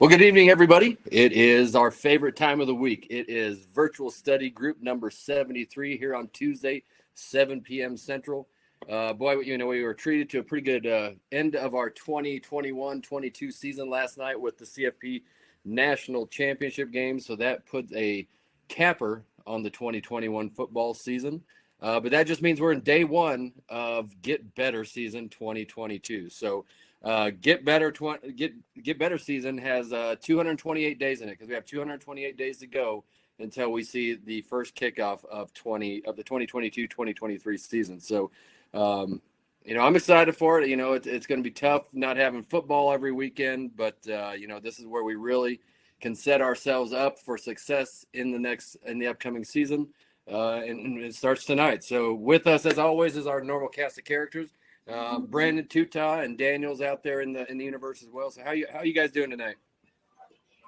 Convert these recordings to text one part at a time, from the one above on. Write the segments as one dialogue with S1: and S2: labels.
S1: Well, good evening, everybody. It is our favorite time of the week. It is virtual study group number 73 here on Tuesday, 7 p.m. Central. Boy, we were treated to a pretty good end of our 2021-22 season last night with the CFP National Championship game. So that puts a capper on the 2021 football season. But that just means we're in day one of Get Better season 2022. So Get Better season has 228 days in it because we have 228 days to go until we see the first kickoff of the 2022-2023 season. So I'm excited for it. It's going to be tough not having football every weekend, but this is where we really can set ourselves up for success in the upcoming season. And it starts tonight. So with us, as always, is our normal cast of characters. Brandon, Tuta, and Daniel's out there in the universe as well. So how you guys doing tonight?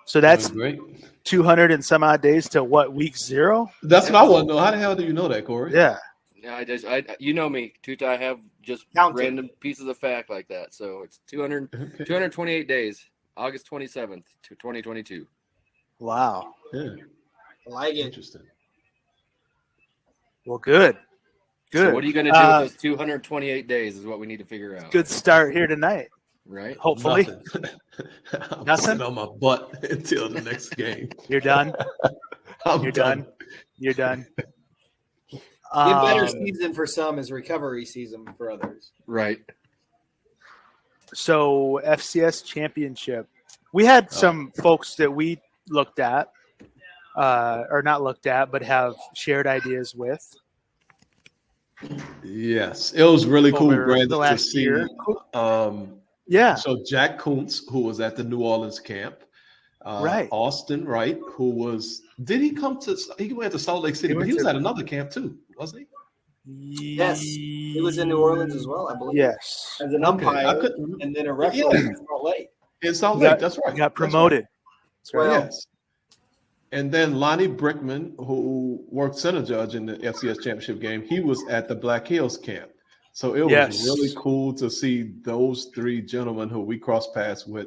S2: So that's great. 200 and some odd days to what, week 0?
S3: That's what I want to know. How the hell do you know that, Corey?
S2: Yeah.
S1: You know me, Tuta. I have just random pieces of fact like that. So it's 228 days, August 27th to 2022.
S2: Wow.
S3: Yeah.
S4: I like it.
S3: Interesting.
S2: Well, good.
S1: So what are you going to do with those 228 days is what we need to figure out.
S2: Good start here tonight.
S1: Right?
S2: Hopefully.
S3: I'm sitting on my butt until the next game.
S2: You're done? You're done.
S4: Get better season for some is recovery season for others.
S1: Right.
S2: So FCS championship. We had some folks that we looked at, or not looked at, but have shared ideas with.
S3: Yes, it was really cool, Brandon,
S2: to see.
S3: Yeah. So Jack Kuntz, who was at the New Orleans camp,
S2: right?
S3: Austin Wright, who was he went to Salt Lake City, but he was at another camp too, wasn't
S4: he? Yes, he was in New Orleans as well, I believe.
S2: Yes,
S4: as an umpire, and then a referee in Salt Lake.
S3: In Salt Lake, that's right.
S2: Got promoted.
S3: That's right. Yes. And then Lonnie Brickman, who worked center judge in the FCS championship game, he was at the Black Hills camp. So it was really cool to see those three gentlemen who we crossed paths with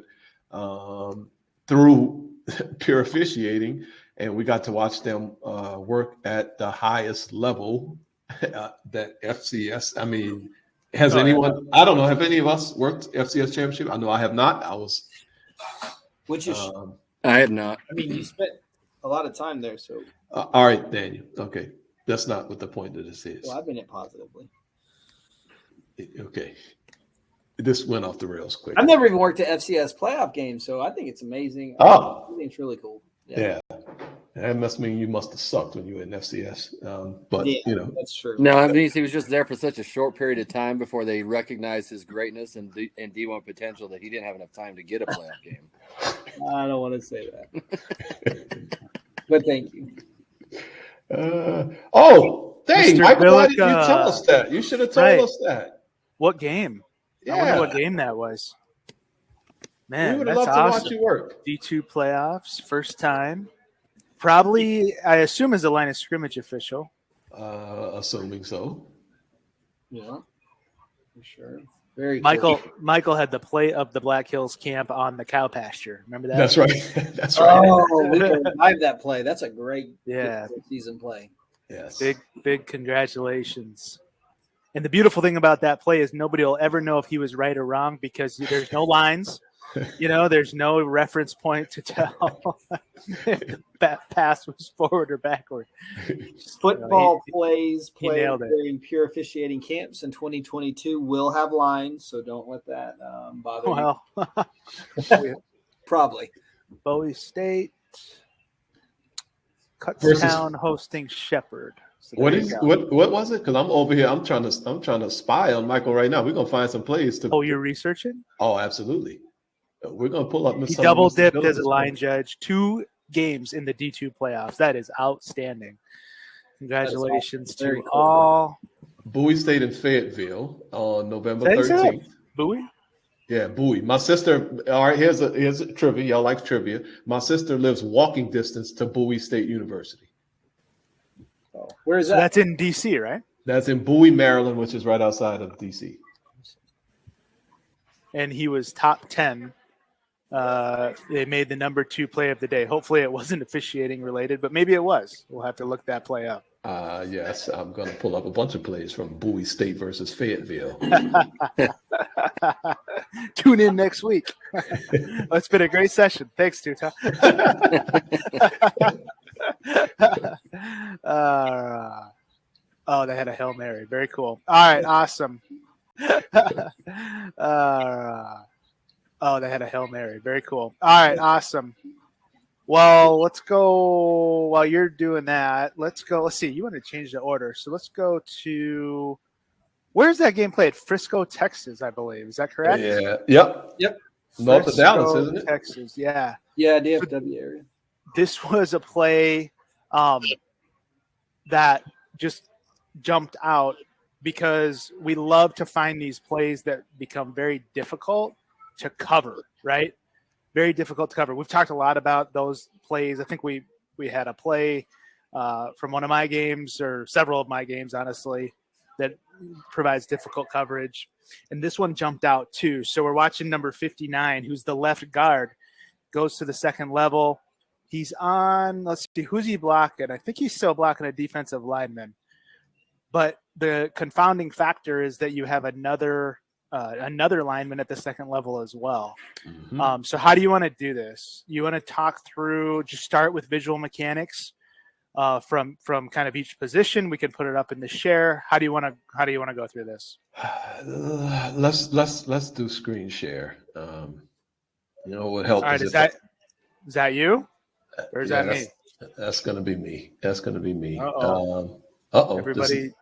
S3: through pure officiating, and we got to watch them work at the highest level that FCS. I mean, has anyone? I don't know. Have any of us worked FCS championship? I know I have not.
S1: I have not.
S4: I mean, you spent a lot of time there, so.
S3: All right, Daniel. Okay, that's not what the point of this is.
S4: Well, I've been it positively.
S3: Okay, this went off the rails quick.
S4: I've never even worked at FCS playoff games, so I think it's amazing.
S3: Oh,
S4: I think it's really cool.
S3: Yeah. That must mean you must have sucked when you were in FCS. But
S4: that's true.
S1: No, I mean he was just there for such a short period of time before they recognized his greatness and D1 potential that he didn't have enough time to get a playoff game.
S4: I don't want to say that. But thank you.
S3: Dang, Michael, why didn't you tell us that? You should have told us that.
S2: What game?
S3: Yeah.
S2: I wonder what game that was. Man,
S3: we would have
S2: that's
S3: loved
S2: awesome.
S3: To watch you work.
S2: D2 playoffs, first time. Probably, I assume, as a line of scrimmage official.
S3: Assuming so.
S4: Yeah, for sure. Very
S2: Michael.
S4: cool.
S2: Michael had the play of the Black Hills camp on the cow pasture. Remember that?
S3: That's right. That's right.
S4: Oh, we can revive that play. That's a great season play.
S3: Yes.
S2: Big congratulations. And the beautiful thing about that play is nobody will ever know if he was right or wrong because there's no lines. There's no reference point to tell if the pass was forward or backward.
S4: Football plays played during pure officiating camps in 2022 will have lines, so don't let that bother you. Probably.
S2: Bowie State, Kutztown hosting Shepherd. So
S3: what was it? Because I'm over here. I'm trying to spy on Michael right now. We're gonna find some plays to.
S2: Oh, you're researching?
S3: Oh, absolutely. We're gonna pull up.
S2: He double dipped as a line judge. 2 games in the D2 playoffs. That is outstanding. Congratulations to all.
S3: Bowie State in Fayetteville on November 13th.
S2: Bowie?
S3: Yeah, Bowie. My sister. All right, here's a trivia. Y'all like trivia? My sister lives walking distance to Bowie State University.
S4: Oh, where is that?
S2: That's in DC, right?
S3: That's in Bowie, Maryland, which is right outside of DC.
S2: And he was top 10 they made the number 2 play of the day. Hopefully it wasn't officiating related, but maybe it was. We'll have to look that play up.
S3: Yes, I'm going to pull up a bunch of plays from Bowie State versus Fayetteville.
S2: Tune in next week. It's been a great session. Thanks, Tuta. They had a Hail Mary. Very cool. All right, awesome. They had a Hail Mary. Very cool. All right, awesome. Well, let's go while you're doing that. Let's see. You want to change the order. So let's go to where's that game played? Frisco, Texas, I believe. Is that correct?
S3: Yeah. Yep. North of Dallas, isn't it?
S2: Texas, yeah.
S4: Yeah, DFW area.
S2: This was a play that just jumped out because we love to find these plays that become very difficult to cover, right? Very difficult to cover. We've talked a lot about those plays. I think we had a play from one of my games or several of my games, honestly, that provides difficult coverage. And this one jumped out too. So we're watching number 59, who's the left guard, goes to the second level. He's on, let's see, who's he blocking? I think he's still blocking a defensive lineman. But the confounding factor is that you have another lineman at the second level as well. Mm-hmm. So how do you want to do this? You want to talk through, just start with visual mechanics from kind of each position. We can put it up in the share. How do you want to go through this?
S3: Let's do screen share. What helps.
S2: All right, is that you? Or is that me?
S3: That's going to be me.
S2: Everybody's.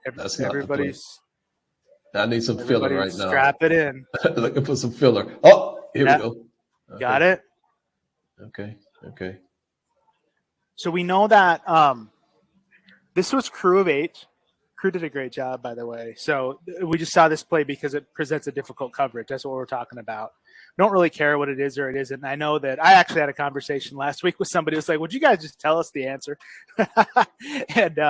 S3: I need some filler right now.
S2: Strap it in.
S3: Looking for some filler. Oh, here we go.
S2: Okay. Got it.
S3: Okay.
S2: So we know that this was Crew of 8. Crew did a great job, by the way. So we just saw this play because it presents a difficult coverage. That's what we're talking about. Don't really care what it is or it isn't. And I know that I actually had a conversation last week with somebody who was like, would you guys just tell us the answer? And,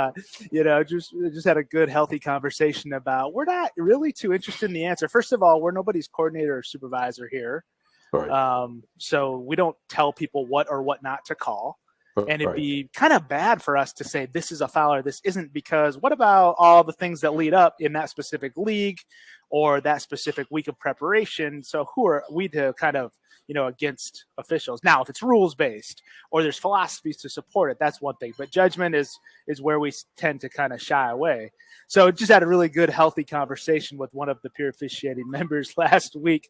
S2: just had a good, healthy conversation about we're not really too interested in the answer. First of all, we're nobody's coordinator or supervisor here. Right. So we don't tell people what or what not to call. And it'd be kind of bad for us to say this is a foul or this isn't, because what about all the things that lead up in that specific league or that specific week of preparation? So who are we to kind of, against officials? Now, if it's rules based or there's philosophies to support it, that's one thing. But judgment is where we tend to kind of shy away. So just had a really good, healthy conversation with one of the peer officiating members last week.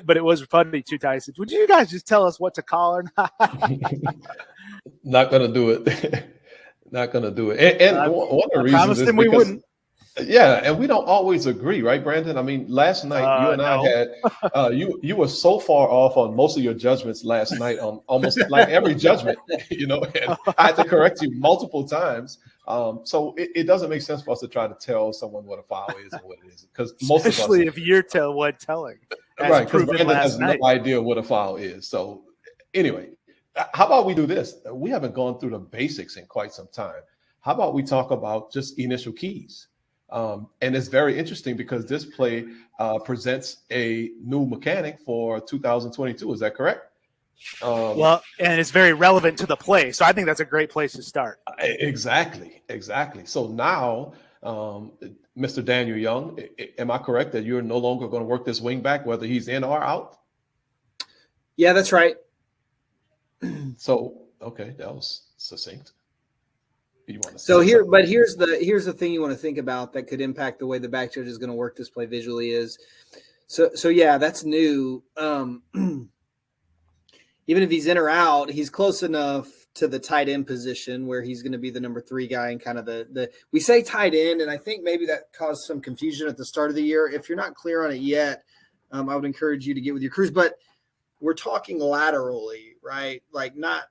S2: But it was funny too, Tyson. Would you guys just tell us what to call or not?
S3: Not going to do it. Not going to do it. And one of the reasons
S2: promised him we wouldn't.
S3: Yeah, and we don't always agree, right, Brandon? I mean, last night you and I had you were so far off on most of your judgments last night on almost like every judgment, and I had to correct you multiple times. So it doesn't make sense for us to try to tell someone what a foul is and what it isn't, because
S2: especially if you're telling,
S3: right? Because Brandon has no idea what a foul is. So anyway, how about we do this? We haven't gone through the basics in quite some time. How about we talk about just initial keys? And it's very interesting because this play presents a new mechanic for 2022. Is that correct?
S2: And it's very relevant to the play. So I think that's a great place to start.
S3: Exactly. So now, Mr. Daniel Young, am I correct that you're no longer going to work this wing back, whether he's in or out?
S4: Yeah, that's right.
S3: So, okay, that was succinct.
S4: Here's the thing you want to think about that could impact the way the back judge is going to work this play visually is so yeah, that's new. Even if he's in or out, he's close enough to the tight end position where he's going to be the number 3 guy and kind of the we say tight end, and I think maybe that caused some confusion at the start of the year. If you're not clear on it yet, I would encourage you to get with your crews, but we're talking laterally, right? Like not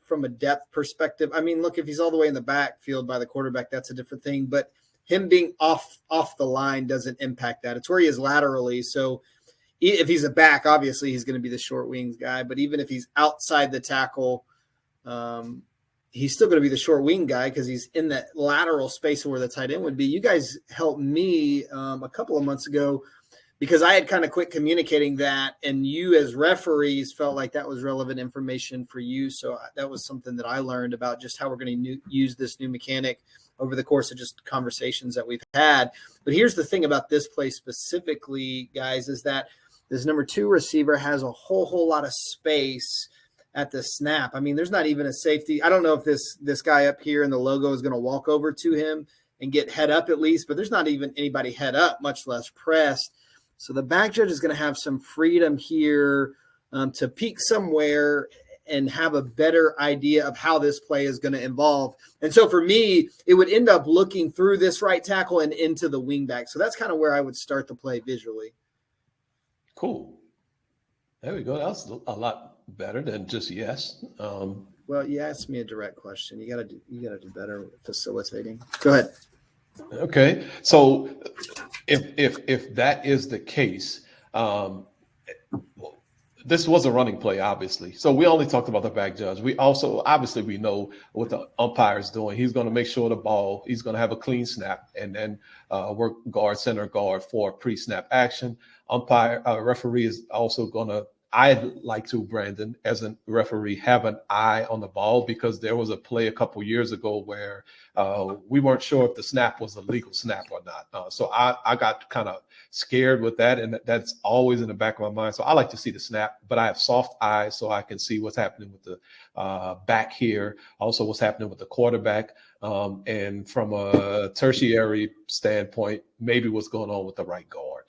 S4: from a depth perspective. I mean, look, if he's all the way in the backfield by the quarterback, that's a different thing. But him being off the line doesn't impact that. It's where he is laterally. So if he's a back, obviously he's going to be the short wings guy. But even if he's outside the tackle, he's still going to be the short wing guy because he's in that lateral space where the tight end would be. You guys helped me a couple of months ago because I had kind of quit communicating that, and you as referees felt like that was relevant information for you. So that was something that I learned about just how we're going to use this new mechanic over the course of just conversations that we've had. But here's the thing about this play specifically, guys, is that this number 2 receiver has a whole lot of space at the snap. I mean, there's not even a safety. I don't know if this guy up here in the logo is going to walk over to him and get head up at least, but there's not even anybody head up, much less pressed. So the back judge is going to have some freedom here to peek somewhere and have a better idea of how this play is going to evolve. And so for me, it would end up looking through this right tackle and into the wing back. So that's kind of where I would start the play visually.
S3: Cool. There we go. That was a lot better than just yes.
S4: Well, you asked me a direct question. You gotta do better facilitating. Go ahead.
S3: Okay. So if that is the case, this was a running play, obviously. So we only talked about the back judge. We also, obviously, we know what the umpire is doing. He's going to make sure he's going to have a clean snap and then work guard, center guard for pre-snap action. Referee is also going to, I'd like to, Brandon, as a referee, have an eye on the ball, because there was a play a couple years ago where we weren't sure if the snap was a legal snap or not. So I got kind of scared with that, and that's always in the back of my mind. So I like to see the snap, but I have soft eyes so I can see what's happening with the back here, also what's happening with the quarterback, and from a tertiary standpoint, maybe what's going on with the right guard.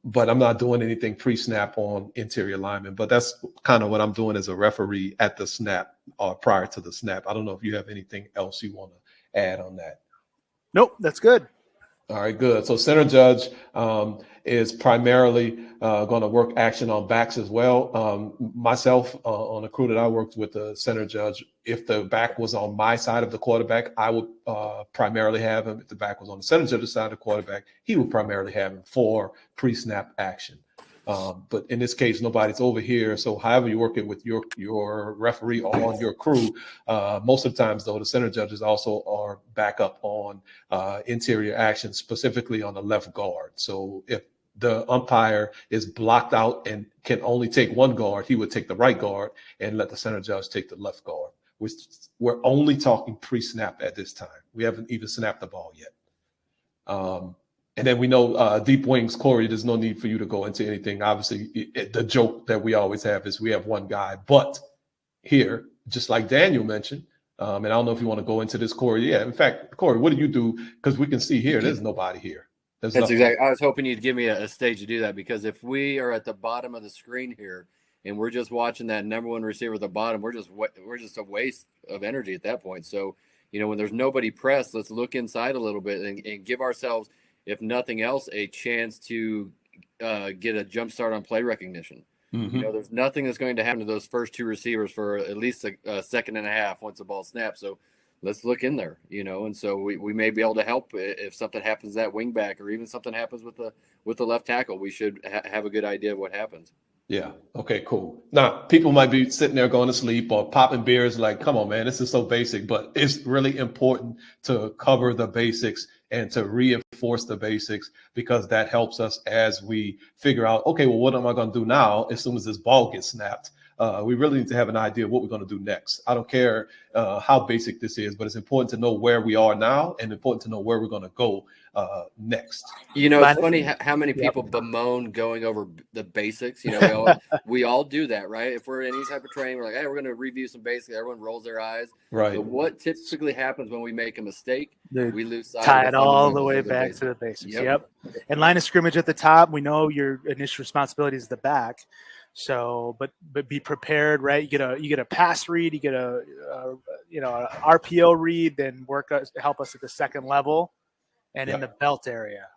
S3: But I'm not doing anything pre-snap on interior linemen, but that's kind of what I'm doing as a referee at the snap or prior to the snap. I don't know if you have anything else you want to add on that.
S2: Nope, that's good.
S3: All right, good. So center judge is primarily going to work action on backs as well. Myself, on the crew that I worked with, the center judge, if the back was on my side of the quarterback, I would primarily have him. If the back was on the center judge's side of the quarterback, he would primarily have him for pre-snap action. But in this case, nobody's over here. So however you work it with your referee or on your crew, most of the times, though, the center judges also are back up on interior action, specifically on the left guard. So if the umpire is blocked out and can only take one guard, he would take the right guard and let the center judge take the left guard. We're only talking pre-snap at this time. We haven't even snapped the ball yet. And then we know deep wings, Corey, there's no need for you to go into anything. Obviously, the joke that we always have is we have one guy. But here, just like Daniel mentioned, and I don't know if you want to go into this, Corey. Yeah, in fact, Corey, what do you do? Because we can see here, there's nobody here.
S1: That's exactly. I was hoping you'd give me a stage to do that, because if we are at the bottom of the screen here and we're just watching that number 1 receiver at the bottom, we're just a waste of energy at that point. So, when there's nobody pressed, let's look inside a little bit and give ourselves, if nothing else, a chance to get a jump start on play recognition. Mm-hmm. There's nothing that's going to happen to those first 2 receivers for at least a second and a half once the ball snaps. So let's look in there, and so we may be able to help if something happens to that wing back, or even something happens with the left tackle. We should have a good idea of what happens.
S3: Yeah. Okay, cool. Now, people might be sitting there going to sleep or popping beers like, come on, man, this is so basic. But it's really important to cover the basics and to reinforce the basics, because that helps us as we figure out, okay, well, what am I going to do now as soon as this ball gets snapped? We really need to have an idea of what we're going to do next. I don't care how basic this is, but it's important to know where we are now and important to know where we're going to go next.
S1: It's funny how many people bemoan going over the basics. We all do that, right? If we're in any type of training, we're like, hey, we're going to review some basics. Everyone rolls their eyes.
S3: Right.
S1: But what typically happens when we make a mistake? We lose sight.
S2: Tie it all the way back to the basics. Yep. And line of scrimmage at the top. We know your initial responsibility is the back. So, but be prepared, right? You get a pass read, you get a RPO read, then help us at the second level and in the belt area.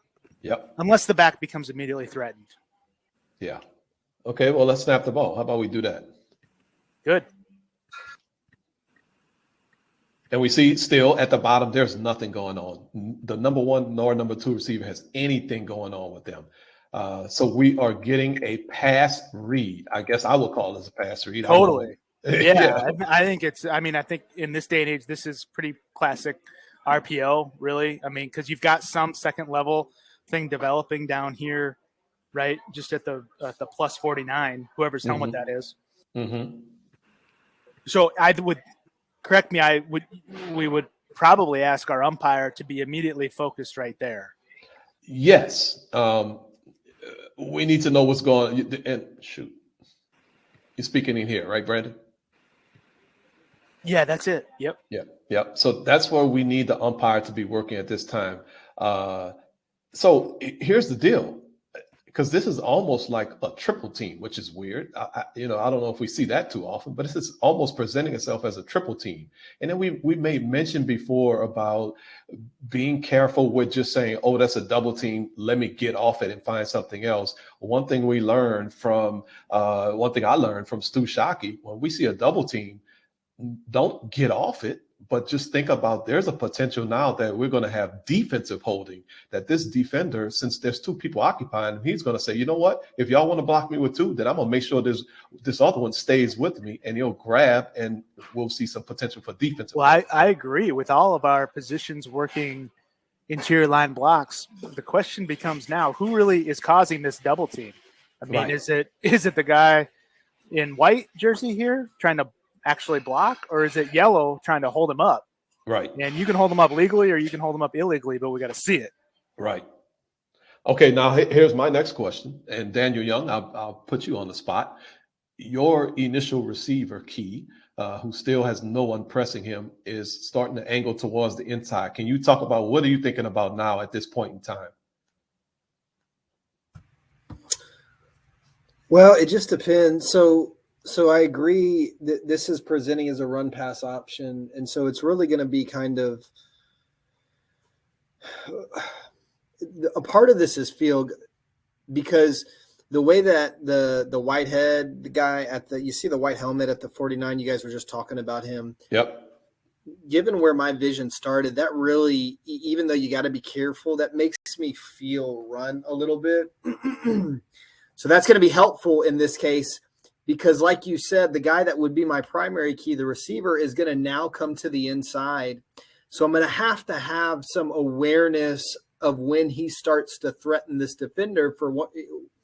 S3: Yep.
S2: Unless the back becomes immediately threatened.
S3: Yeah. Okay. Well, let's snap the ball. How about we do that?
S2: Good.
S3: And we see still at the bottom, there's nothing going on. The number 1 nor number 2 receiver has anything going on with them. So we are getting a pass read. I guess I would call this a pass read.
S2: Totally. Yeah. I think in this day and age, this is pretty classic RPO, really. I mean, because you've got some second level thing developing down here right? Just at the plus 49, whoever's helmet
S3: Mm-hmm.
S2: that is.
S3: Mm-hmm.
S2: So I would correct me. We would probably ask our umpire to be immediately focused right there.
S3: Yes. We need to know what's going on. And shoot, you're speaking in here, right, Brandon?
S2: Yeah, that's it. Yep.
S3: Yep. So that's where we need the umpire to be working at this time. So here's the deal, because this is almost like a triple team, which is weird. I don't know if we see that too often, but this is almost presenting itself as a triple team. And then we made mention before about being careful with just saying, oh, that's a double team, let me get off it and find something else. One thing I learned from Stu Shockey, when we see a double team, don't get off it, but just think about there's a potential now that we're going to have defensive holding, that this defender, since there's two people occupying, he's going to say, you know what, if y'all want to block me with two, then I'm going to make sure this other one stays with me, and he'll grab, and we'll see some potential for defensive.
S2: Well, I agree with all of our positions working interior line blocks. The question becomes now, who really is causing this double team? I mean, right. Is it the guy in white jersey here trying to actually block, or is it yellow trying to hold him up?
S3: Right.
S2: And you can hold him up legally or you can hold him up illegally, but we got to see it.
S3: Right. Okay, now here's my next question. And Daniel Young, I'll put you on the spot. Your initial receiver, Key, who still has no one pressing him, is starting to angle towards the inside. Can you talk about what are you thinking about now at this point in time?
S4: Well, it just depends. So I agree that this is presenting as a run pass option. And so it's really going to be kind of a part of this is field, because the way that the Whitehead, the guy you see the white helmet at the 49, you guys were just talking about him.
S3: Yep.
S4: Given where my vision started, that really, even though you got to be careful, that makes me feel run a little bit. So that's going to be helpful in this case. Because like you said, the guy that would be my primary key, the receiver, is going to now come to the inside. So I'm going to have some awareness of when he starts to threaten this defender for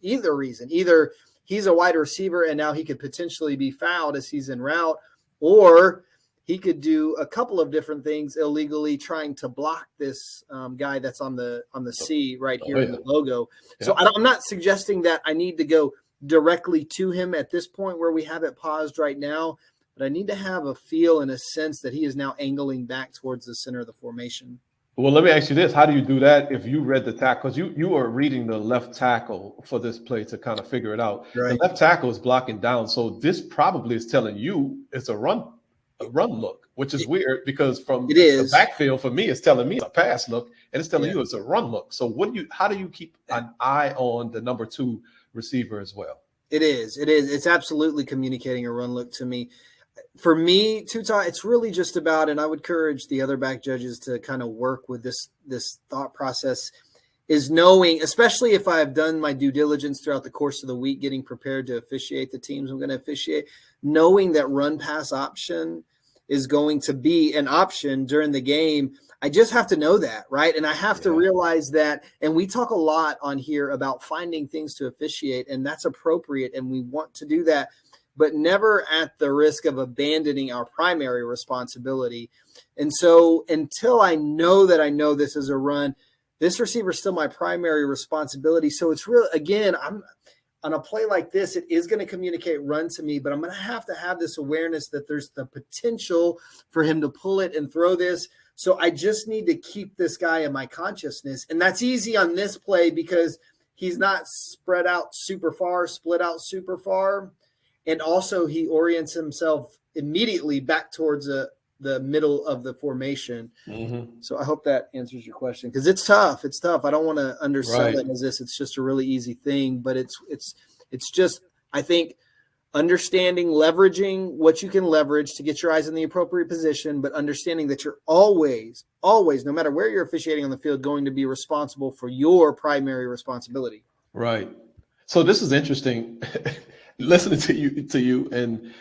S4: either reason. Either he's a wide receiver and now he could potentially be fouled as he's en route, or he could do a couple of different things illegally trying to block this guy that's on the C right here in the logo. Yeah. So I'm not suggesting that I need to go directly to him at this point where we have it paused right now, but I need to have a feel and a sense that he is now angling back towards the center of the formation.
S3: Well, let me ask you this. How do you do that if you read the tackle? Because you are reading the left tackle for this play to kind of figure it out. Right. The left tackle is blocking down. So this probably is telling you it's a run look, which is weird because from the backfield for me, it's telling me it's a pass look, and it's telling you it's a run look. So how do you keep an eye on the number 2 receiver as well?
S4: It is. It's absolutely communicating a run look to me. For me, Tutai, it's really just about, and I would encourage the other back judges to kind of work with this thought process, is knowing, especially if I've done my due diligence throughout the course of the week, getting prepared to officiate the teams I'm going to officiate, knowing that run pass option is going to be an option during the game. I just have to know that, right? And I have to realize that, and we talk a lot on here about finding things to officiate, and that's appropriate, and we want to do that, but never at the risk of abandoning our primary responsibility. And so until I know this is a run, this receiver is still my primary responsibility. So it's really, again, I'm on a play like this, it is going to communicate run to me, but I'm going to have this awareness that there's the potential for him to pull it and throw this. So I just need to keep this guy in my consciousness. And that's easy on this play because he's not split out super far. And also he orients himself immediately back towards the middle of the formation. Mm-hmm. So I hope that answers your question, because it's tough. I don't want to undersell it as this. It's just a really easy thing, but it's just, I think, understanding, leveraging what you can leverage to get your eyes in the appropriate position, but understanding that you're always, no matter where you're officiating on the field, going to be responsible for your primary responsibility.
S3: Right. So this is interesting. Listening to you, and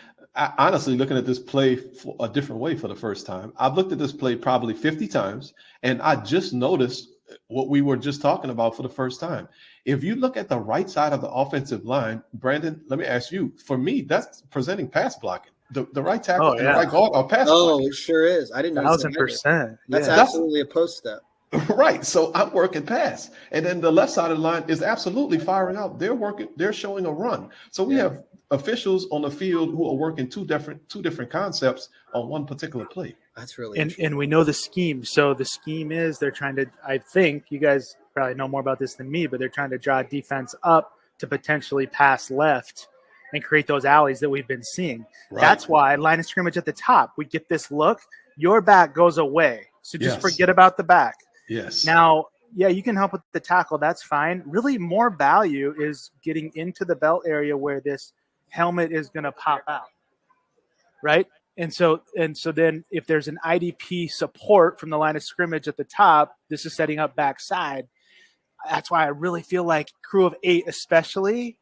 S3: honestly looking at this play for a different way for the first time. I've looked at this play probably 50 times, and I just noticed what we were just talking about for the first time. If you look at the right side of the offensive line, Brandon, let me ask you, for me, that's presenting pass blocking. The right tackle and the right guard are pass blocking.
S4: It sure is. I didn't know.
S2: 1,000%.
S4: That's absolutely a post step.
S3: Right. So I'm working pass. And then the left side of the line is absolutely firing out. They're showing a run. So we have officials on the field who are working two different concepts on one particular play.
S4: That's really
S2: and we know the scheme. So the scheme is they're trying to, I think you guys probably know more about this than me, but they're trying to draw defense up to potentially pass left and create those alleys that we've been seeing. Right. That's why line of scrimmage at the top, we get this look, your back goes away. So just forget about the back.
S3: Yes.
S2: Now, yeah, you can help with the tackle. That's fine. Really more value is getting into the belt area where this helmet is going to pop out. Right. And so then if there's an IDP support from the line of scrimmage at the top, this is setting up backside. That's why I really feel like crew of 8, especially,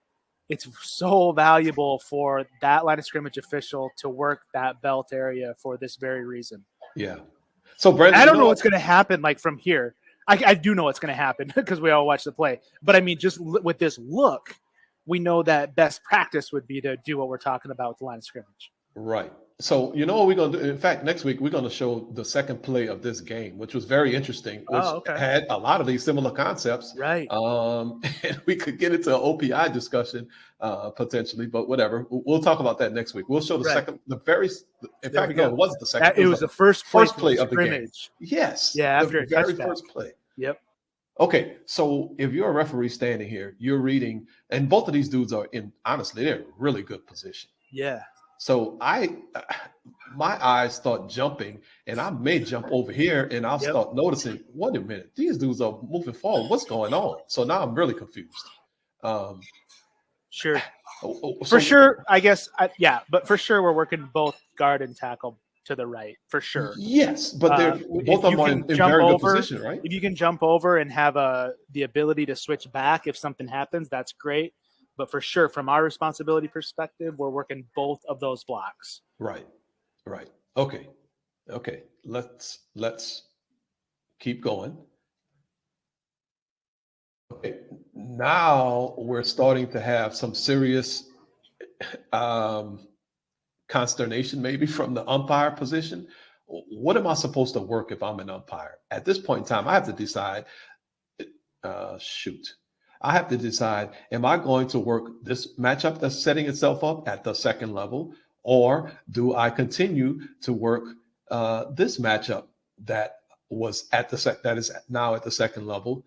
S2: it's so valuable for that line of scrimmage official to work that belt area for this very reason.
S3: Yeah. So Brandon,
S2: I don't know what's going to happen like from here. I do know what's going to happen because we all watch the play. But I mean, just with this look, we know that best practice would be to do what we're talking about with the line of scrimmage.
S3: Right. So you know what we're going to do? In fact, next week we're going to show the second play of this game, which was very interesting, which had a lot of these similar concepts.
S2: Right.
S3: And we could get into an OPI discussion potentially, but whatever. We'll talk about that next week. We'll show the second, it wasn't the second.
S2: It was the first play of the game.
S3: Yes.
S2: Yeah, after
S3: the very first play.
S2: Yep.
S3: Okay, so if you're a referee standing here, you're reading, and both of these dudes are honestly, they're in really good position.
S2: Yeah.
S3: So my eyes start jumping, and I may jump over here, and I'll start noticing, wait a minute, these dudes are moving forward. What's going on? So now I'm really confused.
S2: Sure. For sure, I guess, but for sure we're working both guard and tackle to the right, for sure.
S3: Yes, but they're both of them are in very good position, right?
S2: If you can jump over and have the ability to switch back if something happens, that's great. But for sure, from our responsibility perspective, we're working both of those blocks.
S3: Right. Okay. Let's keep going. Okay. Now we're starting to have some serious consternation, maybe from the umpire position. What am I supposed to work if I'm an umpire? At this point in time, I have to decide. I have to decide, am I going to work this matchup that's setting itself up at the second level, or do I continue to work this matchup that was at that is now at the second level?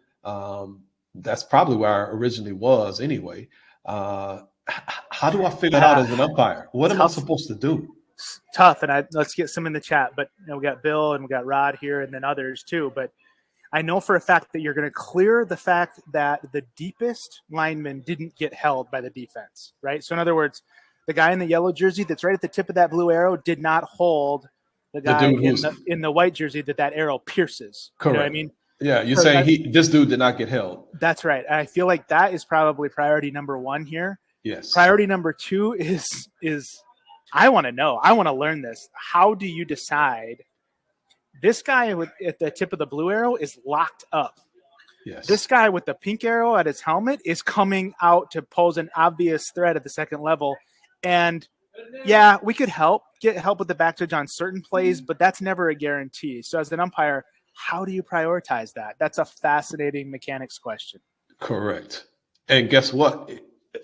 S3: That's probably where I originally was anyway. How do I figure it out as an umpire? What am I supposed to do?
S2: It's tough, and let's get some in the chat. But we got Bill and we got Rod here, and then others too. But I know for a fact that you're going to clear the fact that the deepest lineman didn't get held by the defense, right? So in other words, the guy in the yellow jersey that's right at the tip of that blue arrow did not hold the guy in the white jersey that arrow pierces.
S3: Correct.
S2: You know what I mean?
S3: Yeah, you're saying this dude did not get held.
S2: That's right. I feel like that is probably priority number 1 here.
S3: Yes.
S2: Priority number 2 is I want to know. I want to learn this. How do you decide? This guy at the tip of the blue arrow is locked up.
S3: Yes.
S2: This guy with the pink arrow at his helmet is coming out to pose an obvious threat at the second level. And yeah, we could get help with the back judge on certain plays, but that's never a guarantee. So as an umpire, how do you prioritize that? That's a fascinating mechanics question.
S3: Correct. And guess what?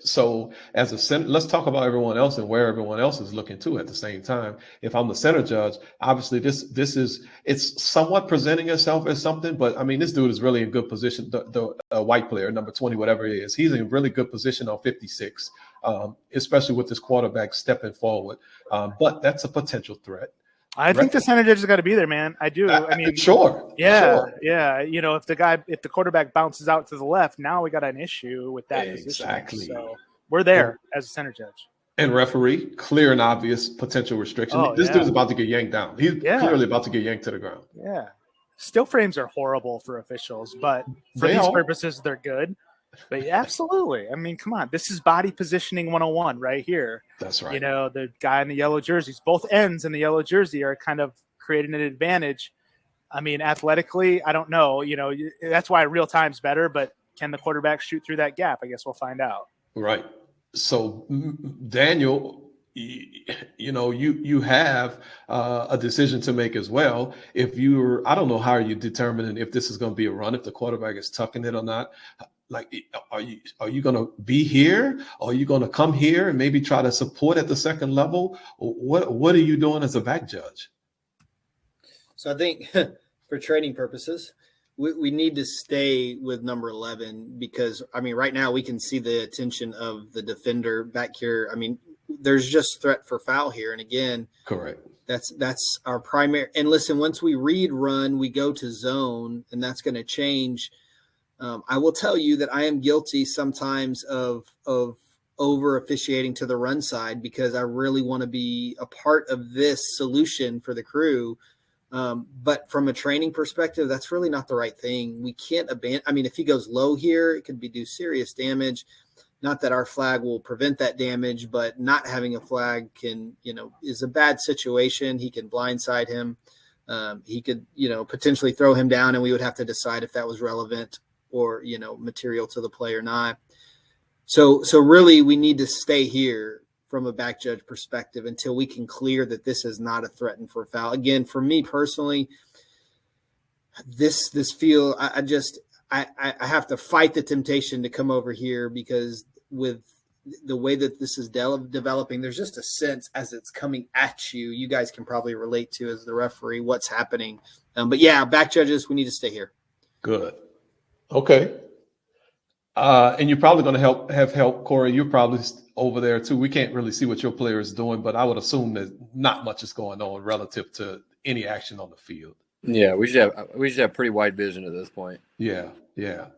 S3: So as a center, let's talk about everyone else and where everyone else is looking to at the same time. If I'm the center judge, obviously it's somewhat presenting itself as something, but I mean, this dude is really in good position. The white player, number 20, whatever it is, he's in really good position on 56, especially with this quarterback stepping forward. But that's a potential threat.
S2: I think the center judge has got to be there, man. I do. I mean,
S3: sure.
S2: Yeah. You know, if the quarterback bounces out to the left, now we got an issue with that position. So we're there as a center judge.
S3: And referee, clear and obvious potential restriction. This dude's about to get yanked down. He's clearly about to get yanked to the ground.
S2: Yeah. Still frames are horrible for officials, but for these purposes, they're good. But absolutely. I mean, come on. This is body positioning 101 right here.
S3: That's right.
S2: You know, the guy in the yellow jerseys, both ends in the yellow jersey are kind of creating an advantage. I mean, athletically, I don't know. You know, that's why real time's better. But can the quarterback shoot through that gap? I guess we'll find out.
S3: Right. So, Daniel, you know, you have a decision to make as well. If you're, I don't know, how are you determining if this is going to be a run, if the quarterback is tucking it or not? Like, are you going to be here? Or are you going to come here and maybe try to support at the second level? What are you doing as a back judge?
S4: So I think for training purposes, we need to stay with number 11 because, I mean, right now we can see the attention of the defender back here. I mean, there's just threat for foul here. And again,
S3: correct.
S4: That's our primary. And listen, once we read run, we go to zone, and that's going to change. I will tell you that I am guilty sometimes of over officiating to the run side because I really want to be a part of this solution for the crew. But from a training perspective, that's really not the right thing. We can't abandon. I mean, if he goes low here, it could do serious damage. Not that our flag will prevent that damage, but not having a flag can, is a bad situation. He can blindside him. He could, potentially throw him down, and we would have to decide if that was relevant or, material to the play or not. So really we need to stay here from a back judge perspective until we can clear that this is not a threatened for a foul. Again, for me personally, this feel, I have to fight the temptation to come over here because with the way that this is developing, there's just a sense as it's coming at you. You guys can probably relate to as the referee what's happening. But yeah, back judges, we need to stay here.
S3: Good. Okay. And you're probably going to have help, Corey. You're probably over there too. We can't really see what your player is doing, but I would assume that not much is going on relative to any action on the field.
S1: Yeah, we should have pretty wide vision at this point.
S3: Yeah.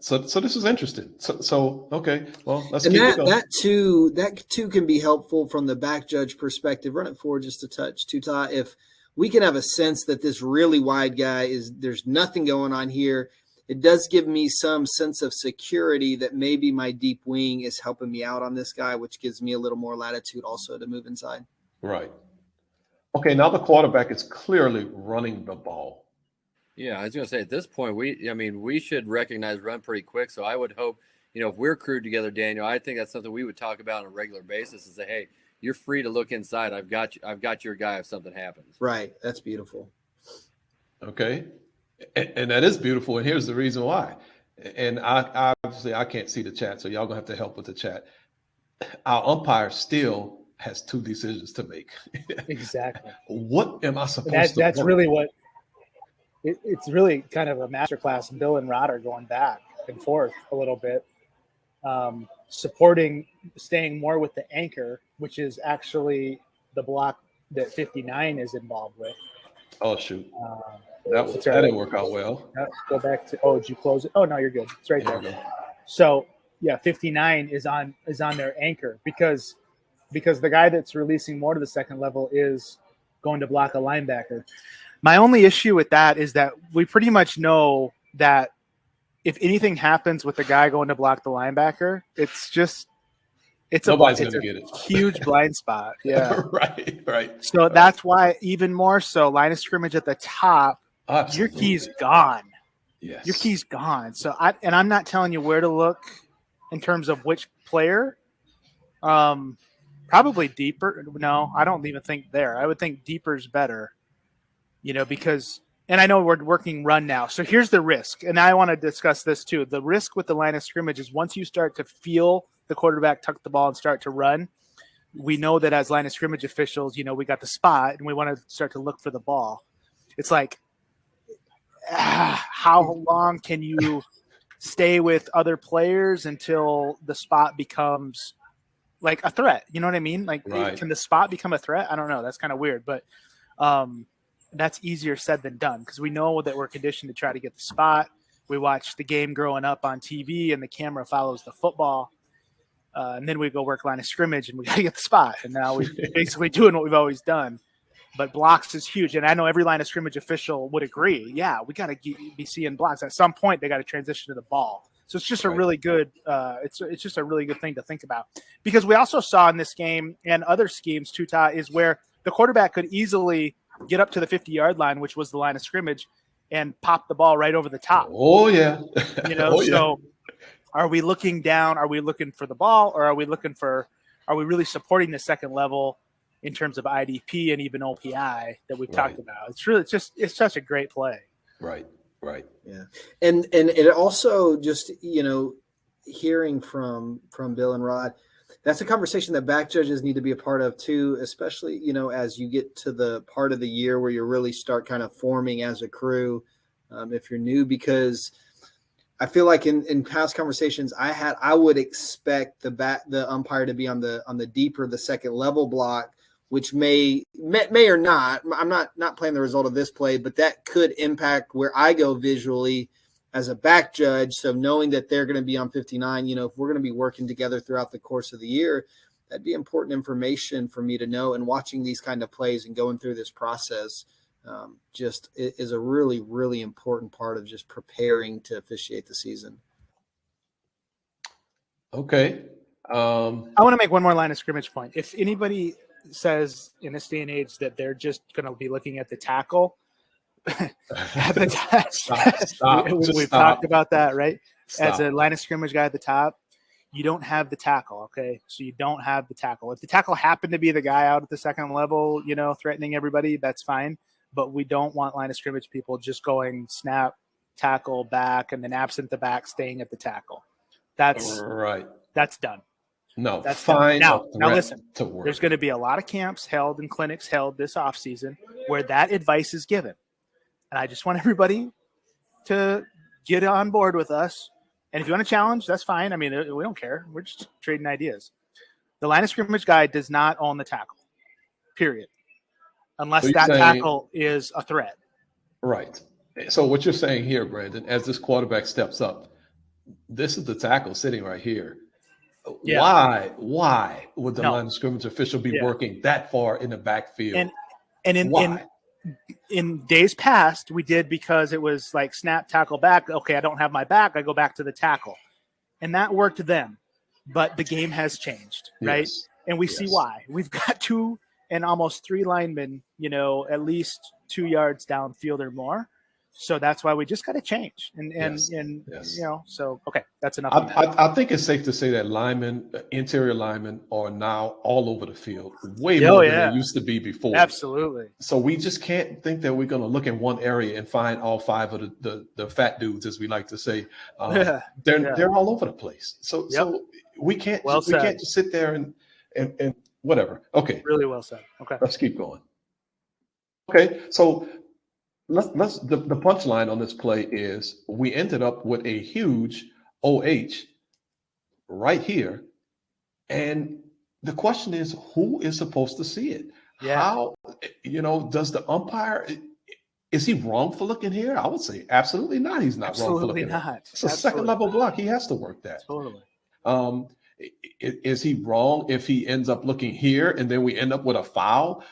S3: So this is interesting. So okay. Well, let's
S4: keep
S3: it going.
S4: That too can be helpful from the back judge perspective. Run it forward just a touch, Tuta. If we can have a sense that this really wide guy there's nothing going on here. It does give me some sense of security that maybe my deep wing is helping me out on this guy, which gives me a little more latitude also to move inside.
S3: Right. Okay, now the quarterback is clearly running the ball.
S1: Yeah, I was going to say at this point, we should recognize run pretty quick. So I would hope, if we're crewed together, Daniel, I think that's something we would talk about on a regular basis and say, hey, you're free to look inside. I've got your guy if something happens.
S4: Right. That's beautiful.
S3: Okay. And that is beautiful. And here's the reason why. And I obviously I can't see the chat, so y'all gonna have to help with the chat. Our umpire still has two decisions to make.
S2: Exactly.
S3: What am I supposed to?
S2: That's really what. It's really kind of a masterclass. Bill and Rod are going back and forth a little bit, staying more with the anchor, which is actually the block that 59 is involved with.
S3: Oh shoot. That didn't work out well.
S2: Go back to. Oh, did you close it? Oh no, you're good. It's right there. So yeah, 59 is on their anchor because the guy that's releasing more to the second level is going to block a linebacker. My only issue with that is that we pretty much know that if anything happens with the guy going to block the linebacker,
S3: nobody's going to get it.
S2: Huge blind spot. Yeah.
S3: Right.
S2: So that's why even more so line of scrimmage at the top. Absolutely. Your key's gone.
S3: Yes.
S2: Your key's gone. So I'm not telling you where to look in terms of which player. Probably deeper. No, I don't even think there. I would think deeper's better. Because and I know we're working run now. So here's the risk. And I want to discuss this too. The risk with the line of scrimmage is once you start to feel the quarterback tuck the ball and start to run, we know that as line of scrimmage officials, we got the spot and we want to start to look for the ball. It's like, how long can you stay with other players until the spot becomes like a threat? You know what I mean? Like, Can the spot become a threat? I don't know. That's kind of weird, but that's easier said than done because we know that we're conditioned to try to get the spot. We watch the game growing up on TV and the camera follows the football. And then we go work line of scrimmage and we got to get the spot. And now we're basically doing what we've always done. But blocks is huge. And I know every line of scrimmage official would agree. Yeah, we got to be seeing blocks. At some point, they got to transition to the ball. So it's just a really good it's just a really good thing to think about. Because we also saw in this game and other schemes, Tuta, is where the quarterback could easily get up to the 50-yard line, which was the line of scrimmage, and pop the ball right over the top.
S3: Oh yeah.
S2: So are we looking down? Are we looking for the ball, or are we really supporting the second level in terms of IDP and even OPI that we've talked about? It's such a great play.
S3: Right.
S4: Yeah. And it also just, hearing from Bill and Rod, that's a conversation that back judges need to be a part of too, especially, as you get to the part of the year where you really start kind of forming as a crew, if you're new, because I feel like in past conversations I would expect the umpire to be on the deeper, the second level block, which may or not. I'm not playing the result of this play, but that could impact where I go visually as a back judge. So knowing that they're going to be on 59, if we're going to be working together throughout the course of the year, that'd be important information for me to know. And watching these kind of plays and going through this process just is a really, really important part of just preparing to officiate the season.
S3: Okay.
S2: I want to make one more line of scrimmage point. If anybody says in this day and age that they're just going to be looking at the tackle, we've talked about that, right? As a line of scrimmage guy at the top, you don't have the tackle. Okay. So you don't have the tackle. If the tackle happened to be the guy out at the second level, threatening everybody, that's fine. But we don't want line of scrimmage people just going snap, tackle, back, and then absent the back, staying at the tackle. That's right. That's done.
S3: No,
S2: that's
S3: fine.
S2: Now listen, there's going to be a lot of camps held and clinics held this offseason where that advice is given. And I just want everybody to get on board with us. And if you want to challenge, that's fine. I mean, we don't care. We're just trading ideas. The line of scrimmage guy does not own the tackle, period. Unless that tackle is a threat.
S3: Right. So what you're saying here, Brandon, as this quarterback steps up, this is the tackle sitting right here. Yeah. Why would the line of scrimmage official be working that far in the backfield?
S2: And in days past, we did because it was like snap, tackle, back. Okay, I don't have my back. I go back to the tackle. And that worked then. But the game has changed, right? Yes. And we see why. We've got 2 and almost 3 linemen, at least 2 yards downfield or more. So that's why we just got to change. So, okay, that's enough.
S3: I think it's safe to say that interior linemen are now all over the field, way more than they used to be before.
S2: Absolutely.
S3: So we just can't think that we're going to look in one area and find all 5 of the fat dudes, as we like to say. They're all over the place. So we can't just sit there and whatever. Okay.
S2: Really well said. Okay.
S3: Let's keep going. Okay. So let's the punchline on this play is we ended up with a huge OH right here. And the question is, who is supposed to see it?
S2: Yeah.
S3: How, does the umpire, is he wrong for looking here? I would say absolutely not. He's not wrong for looking here. It's a second level block. He has to work that.
S2: Totally.
S3: Is he wrong if he ends up looking here and then we end up with a foul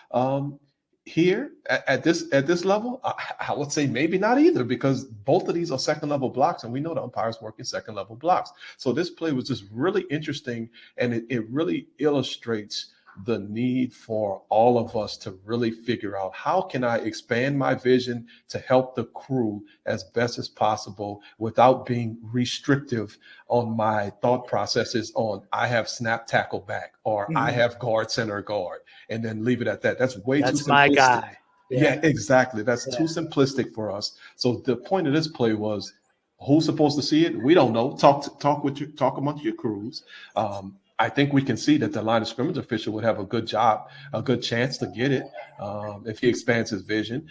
S3: here at this level? I would say maybe not either, because both of these are second level blocks and we know the umpires work in second level blocks. So this play was just really interesting, and it really illustrates the need for all of us to really figure out, how can I expand my vision to help the crew as best as possible without being restrictive on my thought processes on I have snap, tackle, back, or I have guard, center, guard, and then leave it at that. That's too simplistic.
S2: My guy.
S3: Yeah, exactly. That's too simplistic for us. So the point of this play was, who's supposed to see it? We don't know. Talk amongst your crews. I think we can see that the line of scrimmage official would have a good chance to get it if he expands his vision.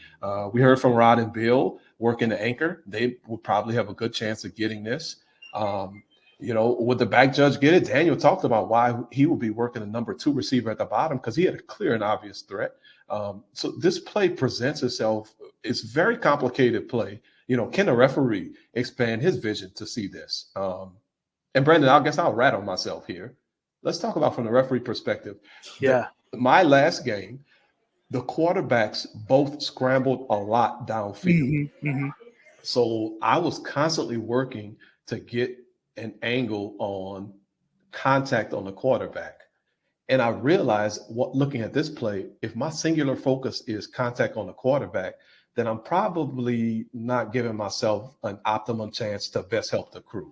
S3: We heard from Rod and Bill working the anchor. They would probably have a good chance of getting this. Would the back judge get it? Daniel talked about why he would be working the number 2 receiver at the bottom, because he had a clear and obvious threat. So this play presents itself. It's a very complicated play. Can the referee expand his vision to see this? And Brandon, I guess I'll rattle myself here. Let's talk about from the referee perspective.
S2: Yeah.
S3: My last game, the quarterbacks both scrambled a lot downfield.
S2: Mm-hmm.
S3: So I was constantly working to get an angle on contact on the quarterback. And I realized, looking at this play, if my singular focus is contact on the quarterback, then I'm probably not giving myself an optimum chance to best help the crew.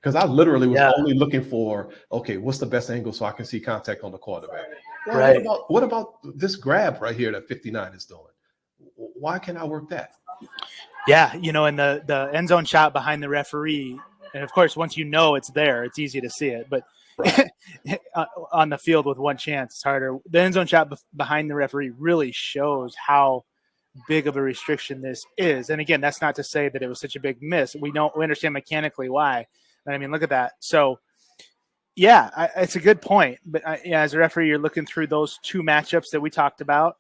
S3: Because I literally was only looking for, okay, what's the best angle so I can see contact on the quarterback? Well,
S2: right.
S3: What about this grab right here that 59 is doing? Why can't I work that?
S2: Yeah, you know, and the end zone shot behind the referee, and of course, once you know it's there, it's easy to see it. But right. On the field with one chance, it's harder. The end zone shot behind the referee really shows how big of a restriction this is. And again, that's not to say that it was such a big miss. We understand mechanically why. But I mean, look at that. So, yeah, it's a good point. But as a referee, you're looking through those two matchups that we talked about.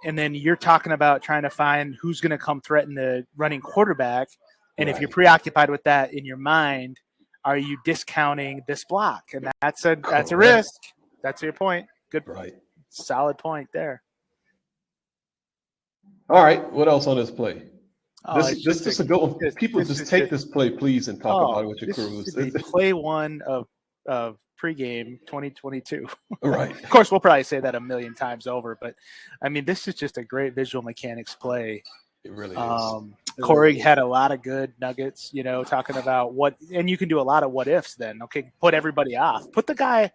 S2: And then you're talking about trying to find who's going to come threaten the running quarterback. And if you're preoccupied with that in your mind, are you discounting this block? And that's a risk. That's your point. Good.
S3: Right.
S2: Solid point there.
S3: All right. What else on this play?
S2: This
S3: is a good one. People just take this play, please, and talk about it with your crews.
S2: Play one of pregame 2022.
S3: Right.
S2: Of course, we'll probably say that a million times over, but I mean, this is just a great visual mechanics play.
S3: It really is.
S2: Corey had a lot of good nuggets, you know, talking about and you can do a lot of what ifs then. Okay, put everybody off. Put the guy